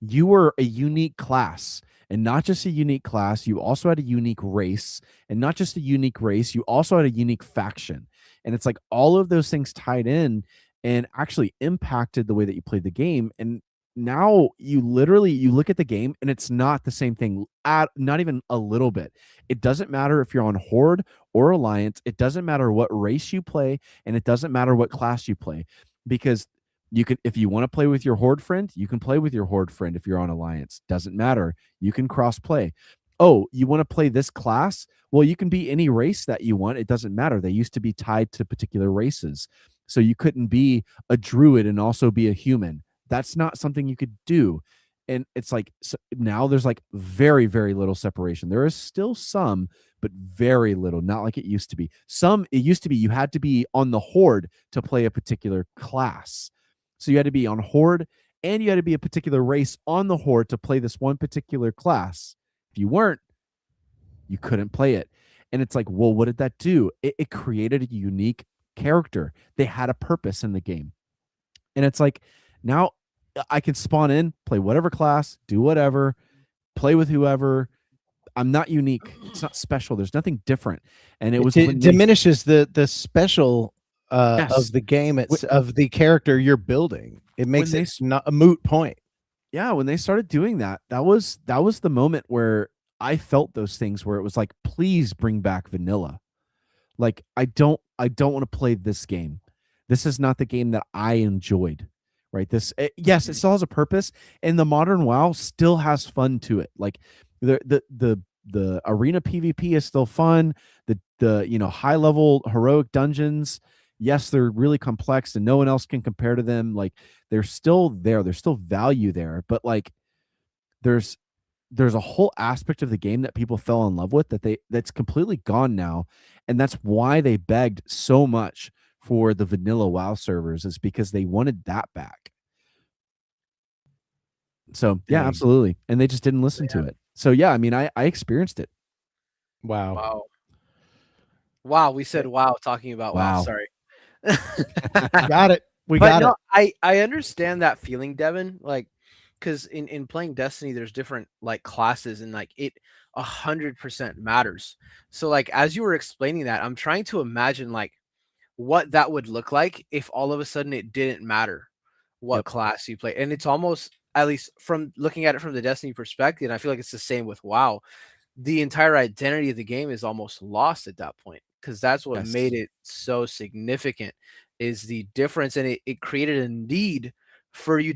you were a unique class, and not just a unique class, you also had a unique race, and not just a unique race, you also had a unique faction. And it's like all of those things tied in and actually impacted the way that you played the game. And now you literally you look at the game and it's not the same thing at not even a little bit. It doesn't matter if you're on Horde or Alliance, it doesn't matter what race you play, and it doesn't matter what class you play, because you can, if you want to play with your Horde friend, you can play with your Horde friend. If you're on Alliance, doesn't matter, you can cross play. Oh, you want to play this class? Well, you can be any race that you want. It doesn't matter. They used to be tied to particular races, so you couldn't be a druid and also be a human. That's not something you could do. And it's like so now there's like very little separation. There is still some, but very little, not like it used to be. Some, it used to be you had to be on the Horde to play a particular class, so you had to be on Horde and you had to be a particular race on the Horde to play this one particular class. If you weren't, you couldn't play it. And it's like, well, what did that do? It created a unique character. They had a purpose in the game. And it's like, now I can spawn in, play whatever class, do whatever, play with whoever. I'm not unique. It's not special. There's nothing different. And it was when they, diminishes the special yes, of the game. It's of the character you're building. It makes they it not a moot point. yeah, when they started doing that, that was the moment where I felt those things where it was like, please bring back vanilla. Like I don't want to play this game. This is not the game that I enjoyed. Right? Yes, it still has a purpose, and the modern WoW still has fun to it. Like the arena PvP is still fun. The high level heroic dungeons, yes, they're really complex and no one else can compare to them. Like they're still there. There's still value there, but like there's there's a whole aspect of the game that people fell in love with that's completely gone now, and that's why they begged so much for the vanilla WoW servers, is because they wanted that back. So yeah, Dang. absolutely. And they just didn't listen to it. So yeah, I mean, I experienced it. Wow. Wow. Wow. We said wow talking about wow. Wow. Sorry. Got it. We But got no, it. I understand that feeling, Devin. Like, because in playing Destiny, there's different like classes, and like it 100% matters. So like as you were explaining that, I'm trying to imagine like what that would look like if all of a sudden it didn't matter what Yep. class you play. And it's almost, at least from looking at it from the Destiny perspective, and I feel like it's the same with WoW, the entire identity of the game is almost lost at that point, because that's what Yes. made it so significant, is the difference. And it created a need for you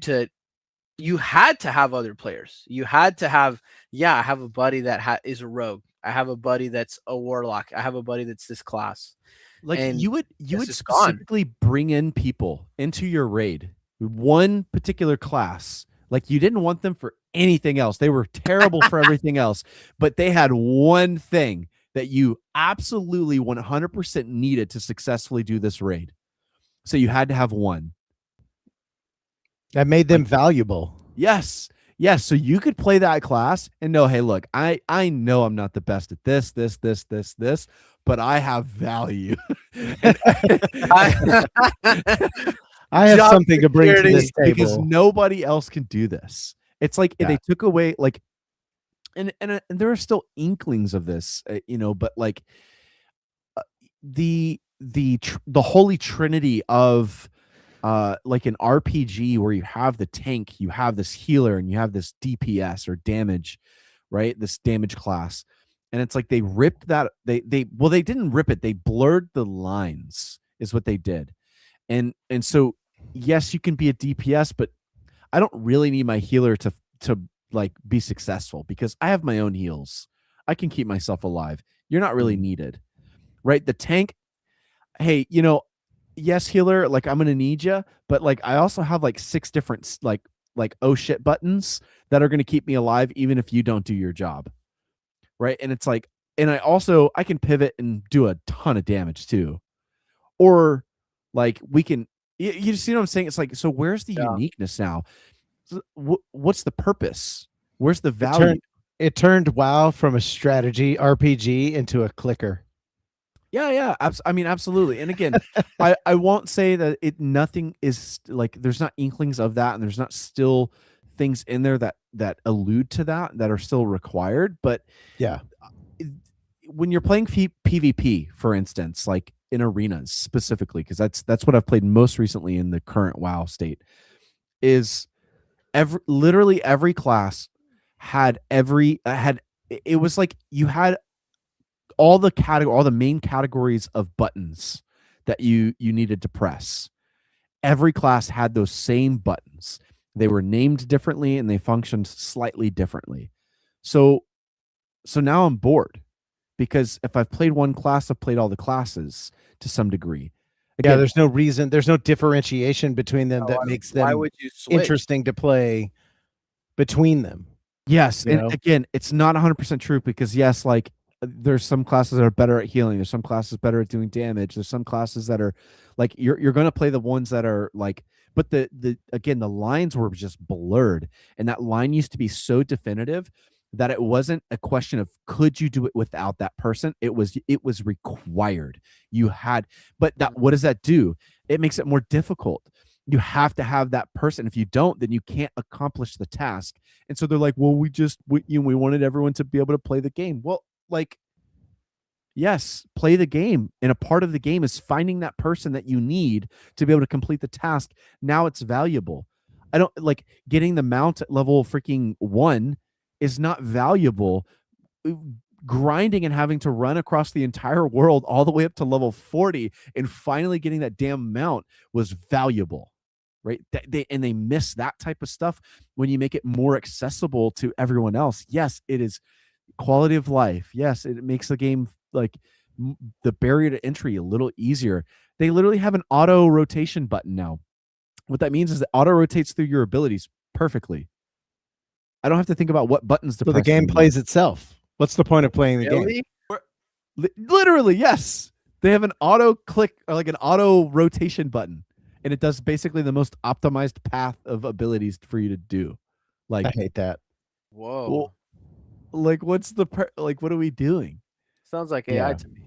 had to have other players. You had to have, yeah, I have a buddy that is a rogue. I have a buddy that's a warlock. I have a buddy that's this class. Like And you would is gone. specifically bring in people into your raid, one particular class. Like you didn't want them for anything else. They were terrible for everything else, but they had one thing that you absolutely 100% needed to successfully do this raid. So you had to have one. That made them valuable. Yes. Yes. So you could play that class and know, hey, look, I know I'm not the best at this, but I have value. I have Job something to bring to security. this table. Because nobody else can do this. It's like Yeah. they took away like, and there are still inklings of this, but like the holy trinity of like an RPG where you have the tank, you have this healer, and you have this DPS or damage, right? This damage class. And it's like they ripped that they didn't rip it, they blurred the lines is what they did. And so yes, you can be a DPS, but I don't really need my healer to like be successful because I have my own heals. I can keep myself alive. You're not really needed. Right? The tank, hey, yes, healer, like I'm gonna need you, but like I also have like 6 different like oh shit buttons that are gonna keep me alive even if you don't do your job. Right? And it's like, and I can pivot and do a ton of damage too. Or like we can, you see what I'm saying? It's like, so where's the uniqueness now? What's the purpose? Where's the value? It turned WoW from a strategy RPG into a clicker. Yeah. I mean, absolutely. And again, I won't say that nothing is like, there's not inklings of that, and there's not still things in there that allude to that are still required. But yeah, when you're playing PvP, for instance, like in arenas specifically, because that's what I've played most recently in the current WoW state, is literally every class had it was like you had all the main categories of buttons that you needed to press. Every class had those same buttons. They were named differently and they functioned slightly differently. So now I'm bored because if I've played one class, I've played all the classes to some degree. Again, there's no reason, there's no differentiation between them that makes them interesting to play between them. Yes, and again, it's not 100% true because yes, like there's some classes that are better at healing. There's some classes better at doing damage. There's some classes that are like you're going to play the ones that are like, but the lines were just blurred, and that line used to be so definitive that it wasn't a question of could you do it without that person. It was required. You had, but what does that do? It makes it more difficult. You have to have that person. If you don't, then you can't accomplish the task. And so they're like, well, we wanted everyone to be able to play the game. Well, like, yes, play the game. And a part of the game is finding that person that you need to be able to complete the task. Now it's valuable. I don't like getting the mount at level freaking 1 is not valuable. Grinding and having to run across the entire world all the way up to level 40 and finally getting that damn mount was valuable, right? They miss that type of stuff when you make it more accessible to everyone else. Yes, it is quality of life. Yes, it makes the game like the barrier to entry a little easier. They literally have an auto rotation button now. What that means is it auto rotates through your abilities perfectly. I don't have to think about what buttons to press. So the game plays itself. What's the point of playing the game? Literally, yes. They have an auto click or like an auto rotation button, and it does basically the most optimized path of abilities for you to do. I Like, hate that. Whoa. well, like what's the like what are we doing? Sounds like AI Yeah. to me.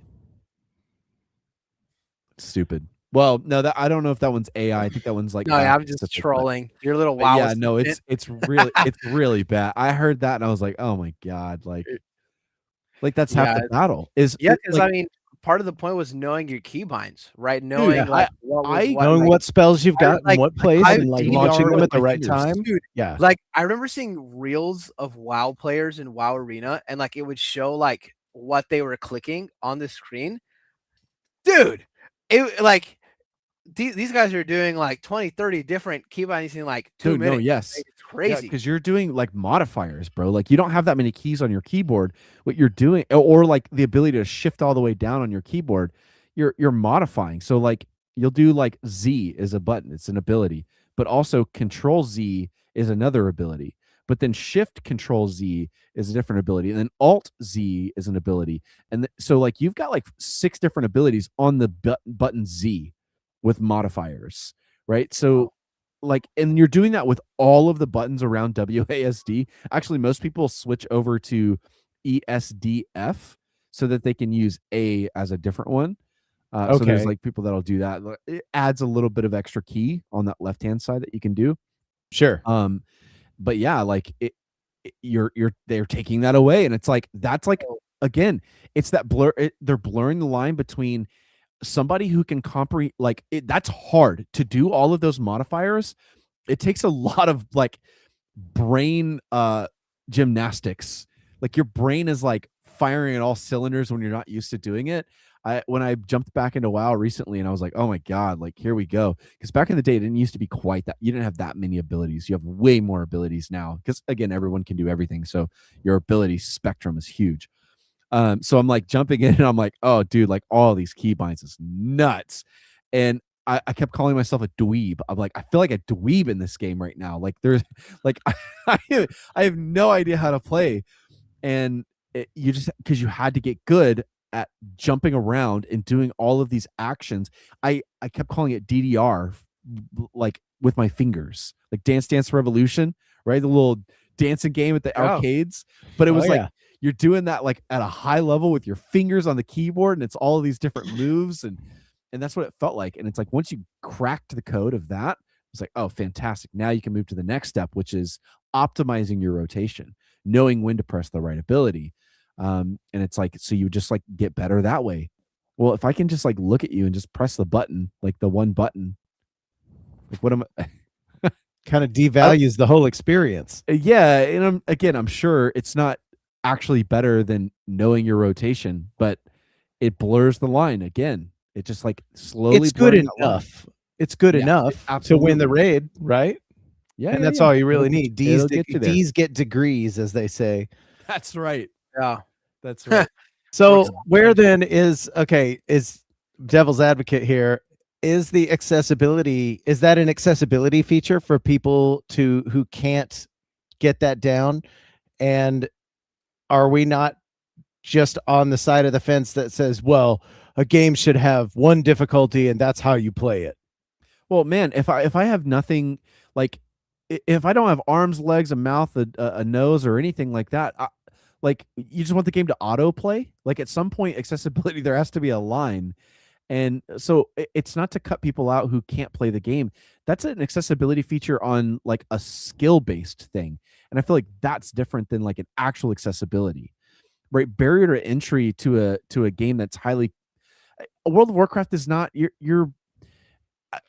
Stupid. Well, no, that I don't know if that one's AI. I think that one's like No, yeah, I'm just specific, trolling. Your little but WoW yeah, no, assistant. it's really bad. I heard that and I was like, oh my god, like that's half Yeah, the battle. Is yeah, because like, I mean, part of the point was knowing your keybinds, right? dude, Knowing like what was I what. Knowing Like, what spells you've I got in like what I place called I and it like DDR launching them with at the my right fingers. time. dude. Yeah. Like I remember seeing reels of WoW players in WoW Arena, and like it would show like what they were clicking on the screen. Dude, it like these guys are doing like 20, 30 different keybinds in like 2 Dude, no, minutes. yes. Like, it's Yeah, crazy. because you're doing like modifiers, bro. Like you don't have that many keys on your keyboard. What you're doing, or like the ability to shift all the way down on your keyboard, you're modifying. So like you'll do like Z is a button, it's an ability, but also Control Z is another ability. But then Shift Control Z is a different ability, and then Alt Z is an ability. And so like you've got like 6 different abilities on the button Z with modifiers, right? So like, and you're doing that with all of the buttons around WASD. Actually, most people switch over to ESDF so that they can use A as a different one. So there's Okay. like people that'll do that. It adds a little bit of extra key on that left hand side that you can do. Sure. But yeah, like they're taking that away, and it's like that's like again, it's that blur. They're blurring the line between somebody who can comprehend like that's hard to do all of those modifiers. It takes a lot of like brain gymnastics. Like your brain is like firing at all cylinders when you're not used to doing it. When I jumped back into WoW recently and I was like, oh my god, like here we go. Because back in the day, it didn't used to be quite that. You didn't have that many abilities. You have way more abilities now. Because again, everyone can do everything. So your ability spectrum is huge. So I'm like jumping in and I'm like, oh dude, like all these keybinds is nuts. And I kept calling myself a dweeb. I'm like, I feel like a dweeb in this game right now. Like there's like I have no idea how to play. And you just because you had to get good at jumping around and doing all of these actions. I kept calling it DDR, like with my fingers, like Dance Dance Revolution, right? The little dancing game at the arcades. But it was like you're doing that like at a high level with your fingers on the keyboard, and it's all of these different moves, and that's what it felt like. And it's like once you cracked the code of that, it's like, oh, fantastic. Now you can move to the next step, which is optimizing your rotation, knowing when to press the right ability. And it's like, so you just like get better that way. Well, if I can just like look at you and just press the button, like the one button, like what am I? Kind of devalues the whole experience. Yeah, and I'm sure it's not actually better than knowing your rotation, but it blurs the line again. It just like slowly. It's good blurring that line. enough. It's good enough to win the raid, right? Yeah, And yeah, that's yeah. all you really need. It'll get you there. D's get degrees, as they say. That's right. Yeah. That's right. So where then is devil's advocate here? Is the accessibility, is that an accessibility feature for people who can't get that down? And are we not just on the side of the fence that says, well, a game should have one difficulty and that's how you play it? Well, man, if I have nothing, like if I don't have arms, legs, a mouth, a nose, or anything like that, like you just want the game to autoplay. Like at some point, accessibility there has to be a line. And so it's not to cut people out who can't play the game. That's an accessibility feature on like a skill-based thing. And I feel like that's different than like an actual accessibility. Right? Barrier to entry to a game that's highly World of Warcraft is not you're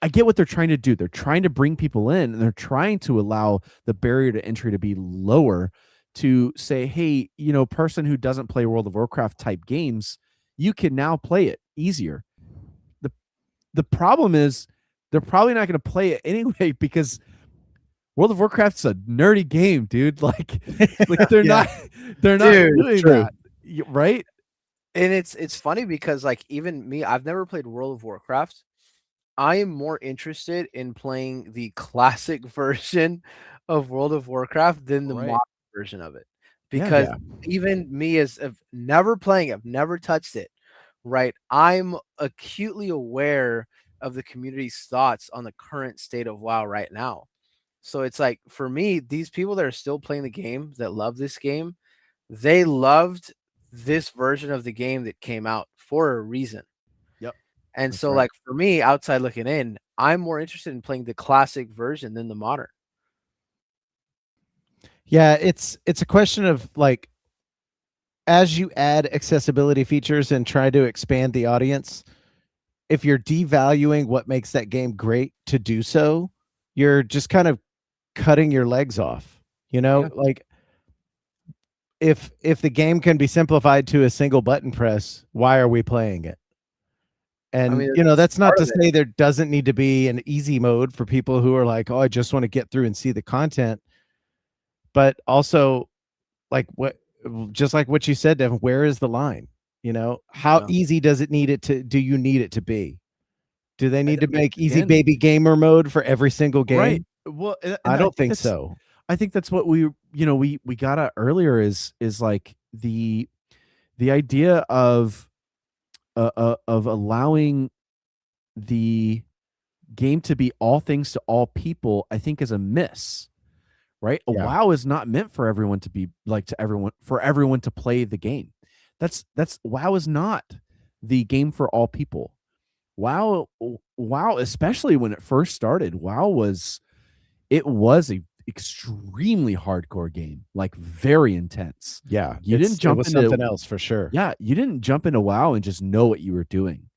I get what they're trying to do. They're trying to bring people in and they're trying to allow the barrier to entry to be lower to say, hey, you know, person who doesn't play World of Warcraft type games, you can now play it easier. The problem is they're probably not going to play it anyway because World of Warcraft's a nerdy game, dude. Like they're not doing that, right? And it's funny because like even me, I've never played World of Warcraft. I am more interested in playing the classic version of World of Warcraft than the modern version of it. Because even me as of never playing it, I've never touched it, right? I'm acutely aware of the community's thoughts on the current state of WoW right now. So it's like, for me, these people that are still playing the game, that love this game, they loved this version of the game that came out for a reason. Yep. And That's so, right. like, for me, outside looking in, I'm more interested in playing the classic version than the modern. Yeah, it's a question of like, as you add accessibility features and try to expand the audience, if you're devaluing what makes that game great to do so, you're just kind of cutting your legs off. You know, Yeah. like if the game can be simplified to a single button press, why are we playing it? And mean, you know, it's that's not part to of it. say there doesn't need to be an easy mode for people who are like, oh, I just want to get through and see the content. But also, like what, just like what you said, Devin, where is the line? You know, how Yeah. easy does it need it to, do you need it to be? Do they need to mean, make easy again, baby gamer mode for every single right. game? Well, and I don't think that's so. I think that's what we we got at earlier is like the idea of allowing the game to be all things to all people, I think is a miss, right? A Yeah. WoW is not meant for everyone to be like to everyone for everyone to play the game. That's WoW is not the game for all people. WoW, especially when it first started, WoW was a extremely hardcore game, like very intense. Yeah. You didn't It jump was into something else for sure. yeah, you didn't jump into WoW and just know what you were doing.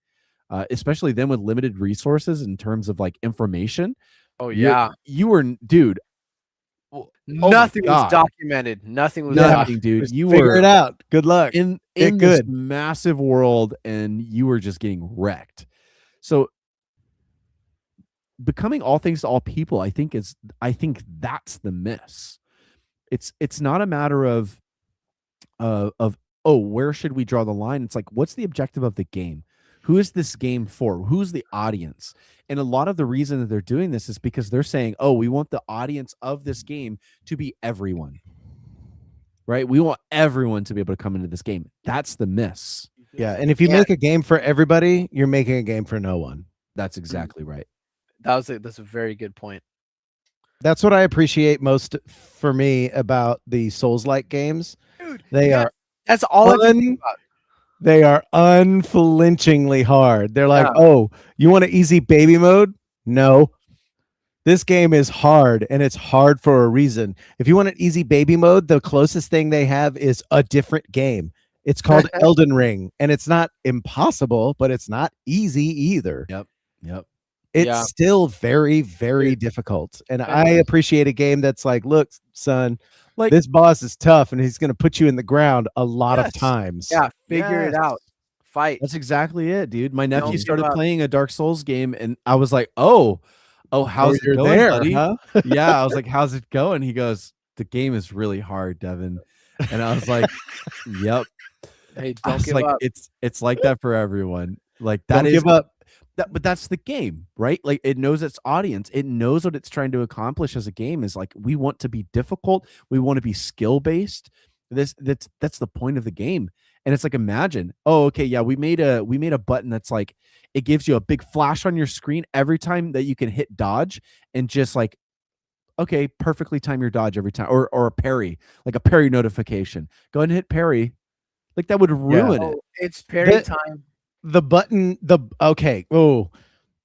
Especially then with limited resources in terms of like information. Oh, You yeah. you were dude. Oh my Nothing was God. documented. Nothing was Yeah. Nothing, dude. Just You figure were it out. Good luck. in Get this good. massive world and you were just getting wrecked. So becoming all things to all people, I think that's the miss. It's not a matter of oh, where should we draw the line? It's like, what's the objective of the game? Who is this game for? Who's the audience? And a lot of the reason that they're doing this is because they're saying, oh, we want the audience of this game to be everyone. Right? We want everyone to be able to come into this game. That's the miss. Yeah. And if you make a game for everybody, you're making a game for no one. That's exactly right. That's a very good point. That's what I appreciate most for me about the Souls-like games. Dude, They are that's all I can think about. they are unflinchingly hard. They're like, Yeah. oh, you want an easy baby mode? No. This game is hard, and it's hard for a reason. If you want an easy baby mode, the closest thing they have is a different game. It's called Elden Ring, and it's not impossible, but it's not easy either. Yep. It's still very, very difficult. And I appreciate a game that's like, look, son, Like this boss is tough, and he's going to put you in the ground a lot of Yes. times. Yeah, figure it Yes. out. Fight. That's exactly it, dude. My nephew give started up. playing a Dark Souls game, and I was like, "Oh, how's it you're going, there, buddy?" huh? Yeah, I was like, "How's it going?" He goes, "The game is really hard, Devin," and I was like, "Yep." Hey, I don't was give like, up. It's like that for everyone. Like Don't that is give up. but that's the game, right? Like it knows its audience. It knows what it's trying to accomplish as a game is like we want to be difficult. We want to be skill based. That's the point of the game. And it's like imagine, oh, okay, yeah, we made a button that's like it gives you a big flash on your screen every time that you can hit dodge and just like okay, perfectly time your dodge every time or a parry, like a parry notification. Go ahead and hit parry. Like that would ruin it. Oh, it's parry The- time. The button, okay. Oh,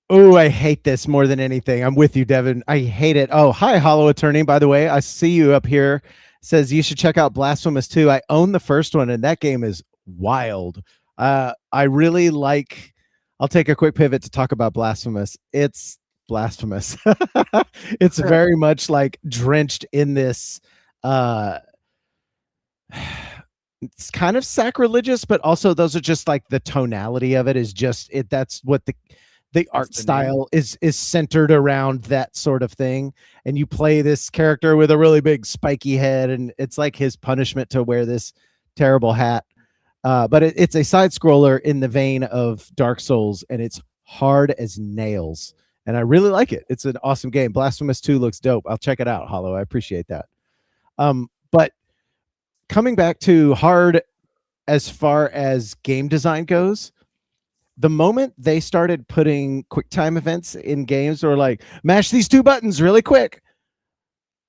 I hate this more than anything. I'm with you, Devin. I hate it. Oh, hi, Hollow Attorney. By the way, I see you up here. Says you should check out Blasphemous 2. I own the first one, and that game is wild. I really like. I'll take a quick pivot to talk about Blasphemous. It's blasphemous. It's very much like drenched in this. It's kind of sacrilegious, but also those are just like the tonality of it is just it. That's what the art the name. style is centered around that sort of thing. And you play this character with a really big spiky head, and it's like his punishment to wear this terrible hat. But it's a side scroller in the vein of Dark Souls, and it's hard as nails. And I really like it. It's an awesome game. Blasphemous 2 looks dope. I'll check it out, Hollow. I appreciate that. But coming back to hard as far as game design goes, the moment they started putting quick time events in games or like mash these two buttons really quick,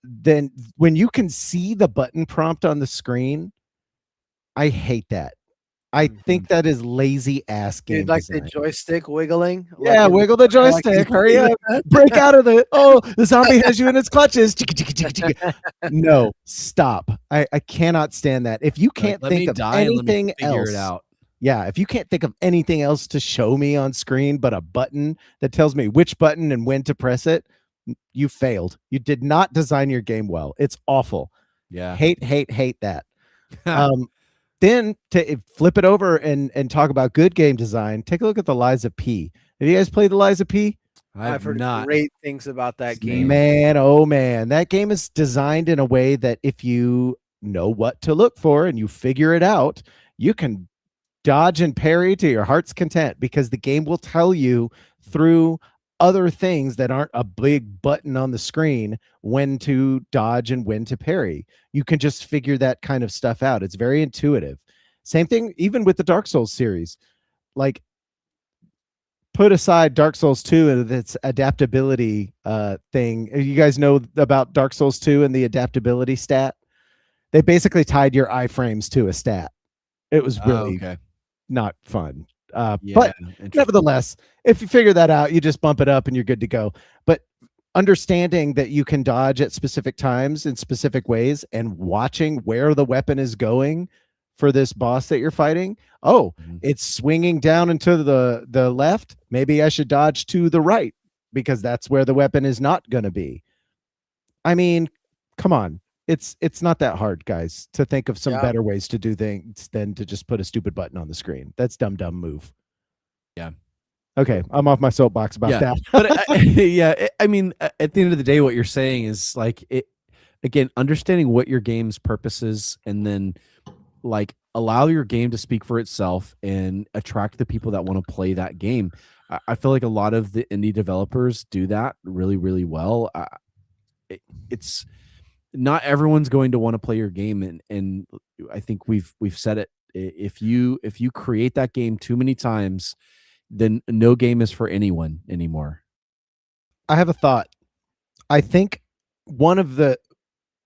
then when you can see the button prompt on the screen, I hate that. I think that is lazy ass game Dude, like design. the joystick wiggling. Yeah, like in wiggle the I like joystick. to Hurry see up. that. Break out of the the zombie has you in its clutches. No, stop. I cannot stand that. If you can't Let me think of die and let me anything figure it else, out. yeah, if you can't think of anything else to show me on screen but a button that tells me which button and when to press it, you failed. You did not design your game well. It's awful. Yeah. Hate that. Then to flip it over and talk about good game design, take a look at the Lies of P. Have you guys played the Lies of P? I've heard not. great things about that game. Man, oh man, that game is designed in a way that if you know what to look for and you figure it out, you can dodge and parry to your heart's content, because the game will tell you through other things that aren't a big button on the screen when to dodge and when to parry. You can just figure that kind of stuff out. It's very intuitive. Same thing even with the Dark Souls series. Like, put aside Dark Souls 2 and its adaptability thing. You guys know about Dark Souls 2 and the adaptability stat? They basically tied your iframes to a stat. It was really okay. not fun. Yeah, But interesting. nevertheless, if you figure that out, you just bump it up and you're good to go. But understanding that you can dodge at specific times in specific ways and watching where the weapon is going for this boss that you're fighting. Oh, it's swinging down into the left. Maybe I should dodge to the right because that's where the weapon is not going to be. I mean, come on. It's not that hard, guys, to think of some better ways to do things than to just put a stupid button on the screen. That's dumb move. Yeah. Okay, I'm off my soapbox about that. But yeah, I mean, at the end of the day, what you're saying is like it. Again, understanding what your game's purpose is, and then like allow your game to speak for itself and attract the people that want to play that game. I feel like a lot of the indie developers do that really, really well. It's not everyone's going to want to play your game, and I think we've said it. If you create that game too many times, then no game is for anyone anymore. I have a thought. I think one of the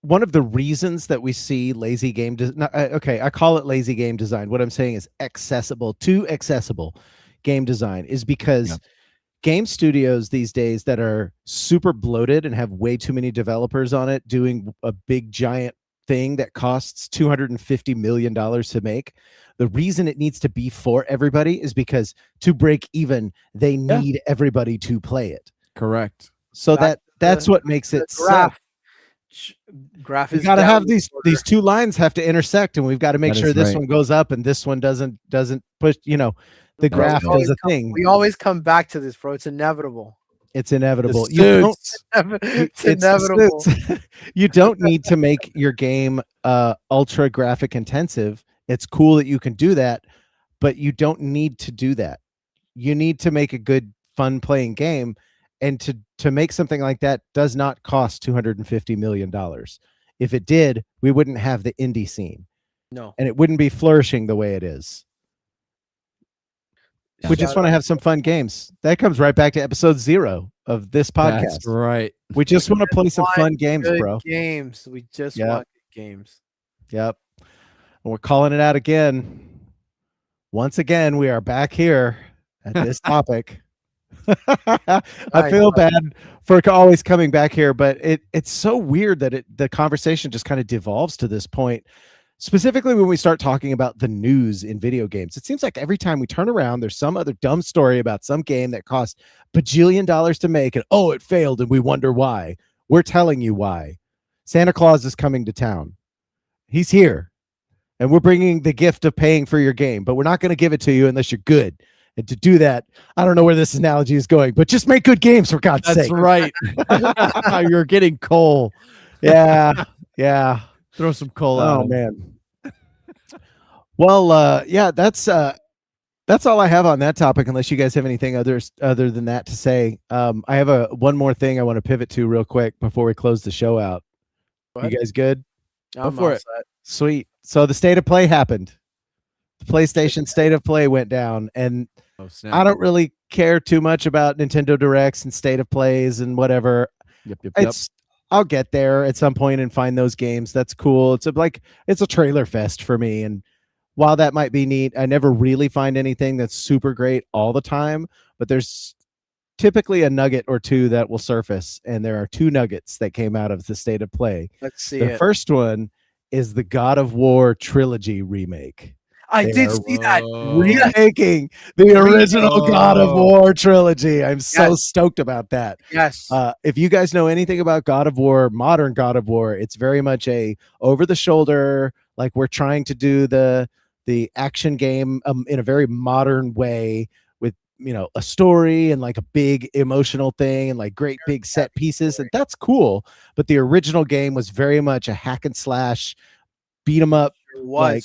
reasons that we see lazy game okay, I call it lazy game design. What I'm saying is accessible game design is because game studios these days that are super bloated and have way too many developers on it doing a big giant thing that costs $250 million to make. The reason it needs to be for everybody is because to break even, they need everybody to play it. Correct. So that's what makes it graph we is got to have these two lines have to intersect, and we've got to make sure this one goes up and this one doesn't push, the graph does a thing. We always come back to this, bro. It's inevitable. It's inevitable. It's inevitable. You don't need to make your game ultra graphic intensive. It's cool that you can do that, but you don't need to do that. You need to make a good, fun playing game, and to make something like that does not cost $250 million. If it did, we wouldn't have the indie scene. No. And it wouldn't be flourishing the way it is. We just want to have some fun games. That comes right back to episode 0 of this podcast. That's right. We just want to play some fun games, bro. Games. We just want good games. Yep. And we're calling it out again. Once again, we are back here at this topic. I feel bad for always coming back here, but it's so weird that the conversation just kind of devolves to this point. Specifically when we start talking about the news in video games, it seems like every time we turn around, there's some other dumb story about some game that cost bajillion dollars to make, and it failed, and we wonder why. We're telling you why. Santa Claus is coming to town. He's here, and we're bringing the gift of paying for your game, but we're not going to give it to you unless you're good. And to do that, I don't know where this analogy is going, but just make good games for God's sake. That's right. You're getting coal. Yeah. Throw some coal out. Oh man. Well, yeah, that's all I have on that topic. Unless you guys have anything other than that to say, I have one more thing I want to pivot to real quick before we close the show out. You guys good? I'm for it. Sweet. So the state of play happened. The PlayStation state of play went down, and I don't really care too much about Nintendo Directs and state of plays and whatever. Yep. I'll get there at some point and find those games. That's cool. It's a trailer fest for me. And while that might be neat, I never really find anything that's super great all the time, but there's typically a nugget or two that will surface. And there are two nuggets that came out of the State of Play. Let's see The it. first one is the God of War trilogy remake. I They did are see that. Remaking the original God of War trilogy. I'm so Yes. stoked about that. Yes. If you guys know anything about God of War, modern God of War, it's very much a over the shoulder, like we're trying to do the action game in a very modern way with, a story and like a big emotional thing and like great big set pieces, and that's cool. But the original game was very much a hack and slash, beat 'em up, It was. like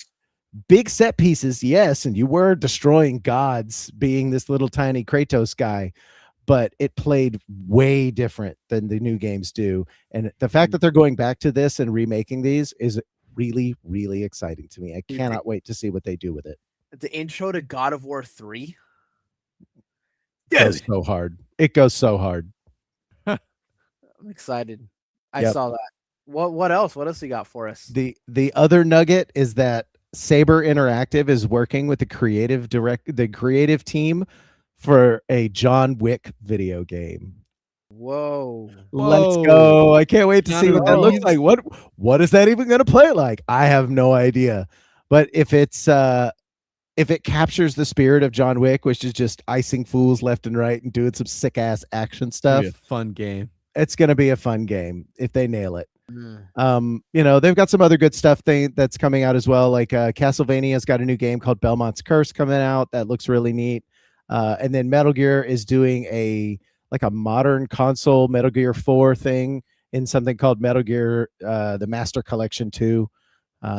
big set pieces, yes, and you were destroying gods being this little tiny Kratos guy, but it played way different than the new games do. And the fact that they're going back to this and remaking these is really, really exciting to me. I Dude, cannot wait to see what they do with it. the intro to God of War 3. It goes so hard. It goes so hard. I'm excited. I Yep. saw that. What else? What else you got for us? The other nugget is that Saber Interactive is working with the creative team for a John Wick video game. Whoa. Let's Whoa. go. I can't wait to see what that looks Keanu like. What is that even going to play like? I have no idea. But if it captures the spirit of John Wick, which is just icing fools left and right and doing some sick ass action stuff, Be a fun game. it's going to be a fun game if they nail it. Mm. They've got some other good stuff that's coming out as well. Like Castlevania's got a new game called Belmont's Curse coming out that looks really neat. And then Metal Gear is doing a modern console Metal Gear 4 thing in something called Metal Gear the Master Collection 2.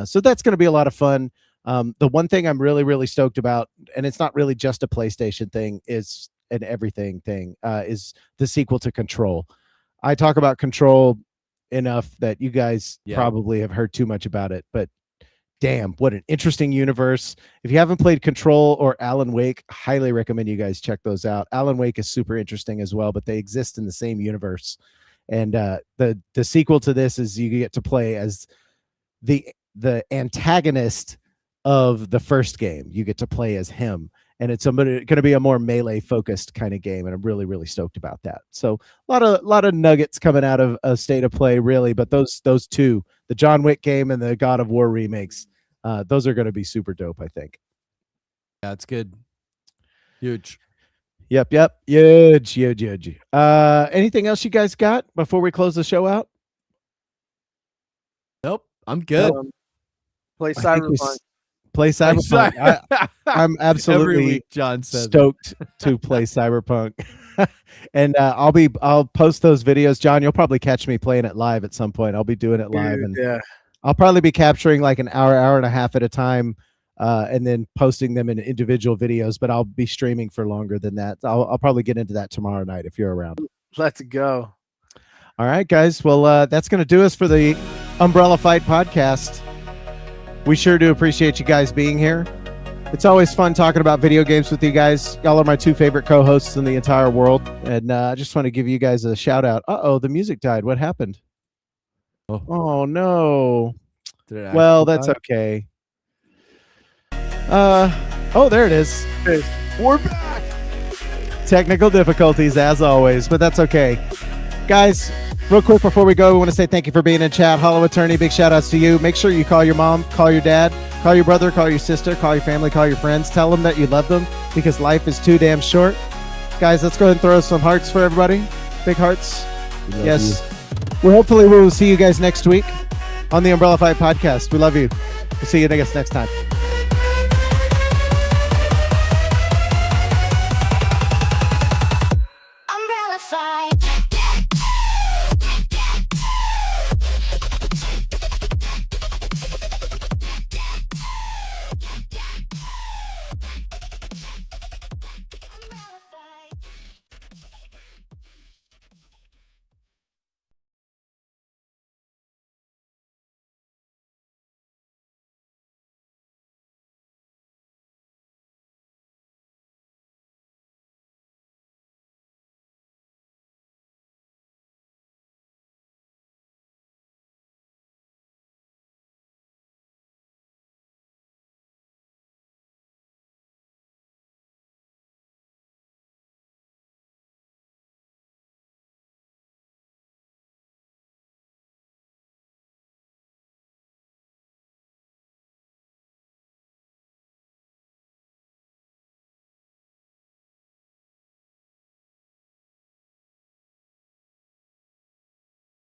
So that's going to be a lot of fun. The one thing I'm really, really stoked about, and it's not really just a PlayStation thing, is an everything thing, is the sequel to Control. I talk about Control enough that you guys probably have heard too much about it, but damn, what an interesting universe. If you haven't played Control or Alan Wake, highly recommend you guys check those out. Alan Wake is super interesting as well, but they exist in the same universe. And the sequel to this is you get to play as the antagonist of the first game. You get to play as him, and it's going to be a more melee focused kind of game, and I'm really, really stoked about that. So a lot of nuggets coming out of a State of Play, really, but those two, the John Wick game and the God of War remakes, those are going to be super dope, I think. Yeah, it's good. Huge. Yep. Huge. Anything else you guys got before we close the show out? Nope. I'm good. Play I think we Cyberpunk. Play Cyberpunk. I'm Every absolutely week, John says stoked to play Cyberpunk. And I'll post those videos. John, you'll probably catch me playing it live at some point. I'll be doing it live, and Yeah. I'll probably be capturing like an hour and a half at a time, and then posting them in individual videos, but I'll be streaming for longer than that. I'll probably get into that tomorrow night if you're around. Let's go. All right, guys. Well, that's going to do us for the Umbrella Fight podcast. We sure do appreciate you guys being here. It's always fun talking about video games with you guys. Y'all are my two favorite co-hosts in the entire world. And I just want to give you guys a shout out. Uh-oh, the music died. What happened? Oh no. Well, that's okay. Oh, there it is. We're back. Technical difficulties as always, but that's okay. Guys, real quick before we go, we want to say thank you for being in chat. Hollow Attorney, big shout outs to you. Make sure you call your mom, call your dad, call your brother, call your sister, call your family, call your friends. Tell them that you love them because life is too damn short. Guys, let's go ahead and throw some hearts for everybody. Big hearts. Yes. Well, hopefully we will see you guys next week on the Umbrella Fight podcast. We love you. We'll see you next time.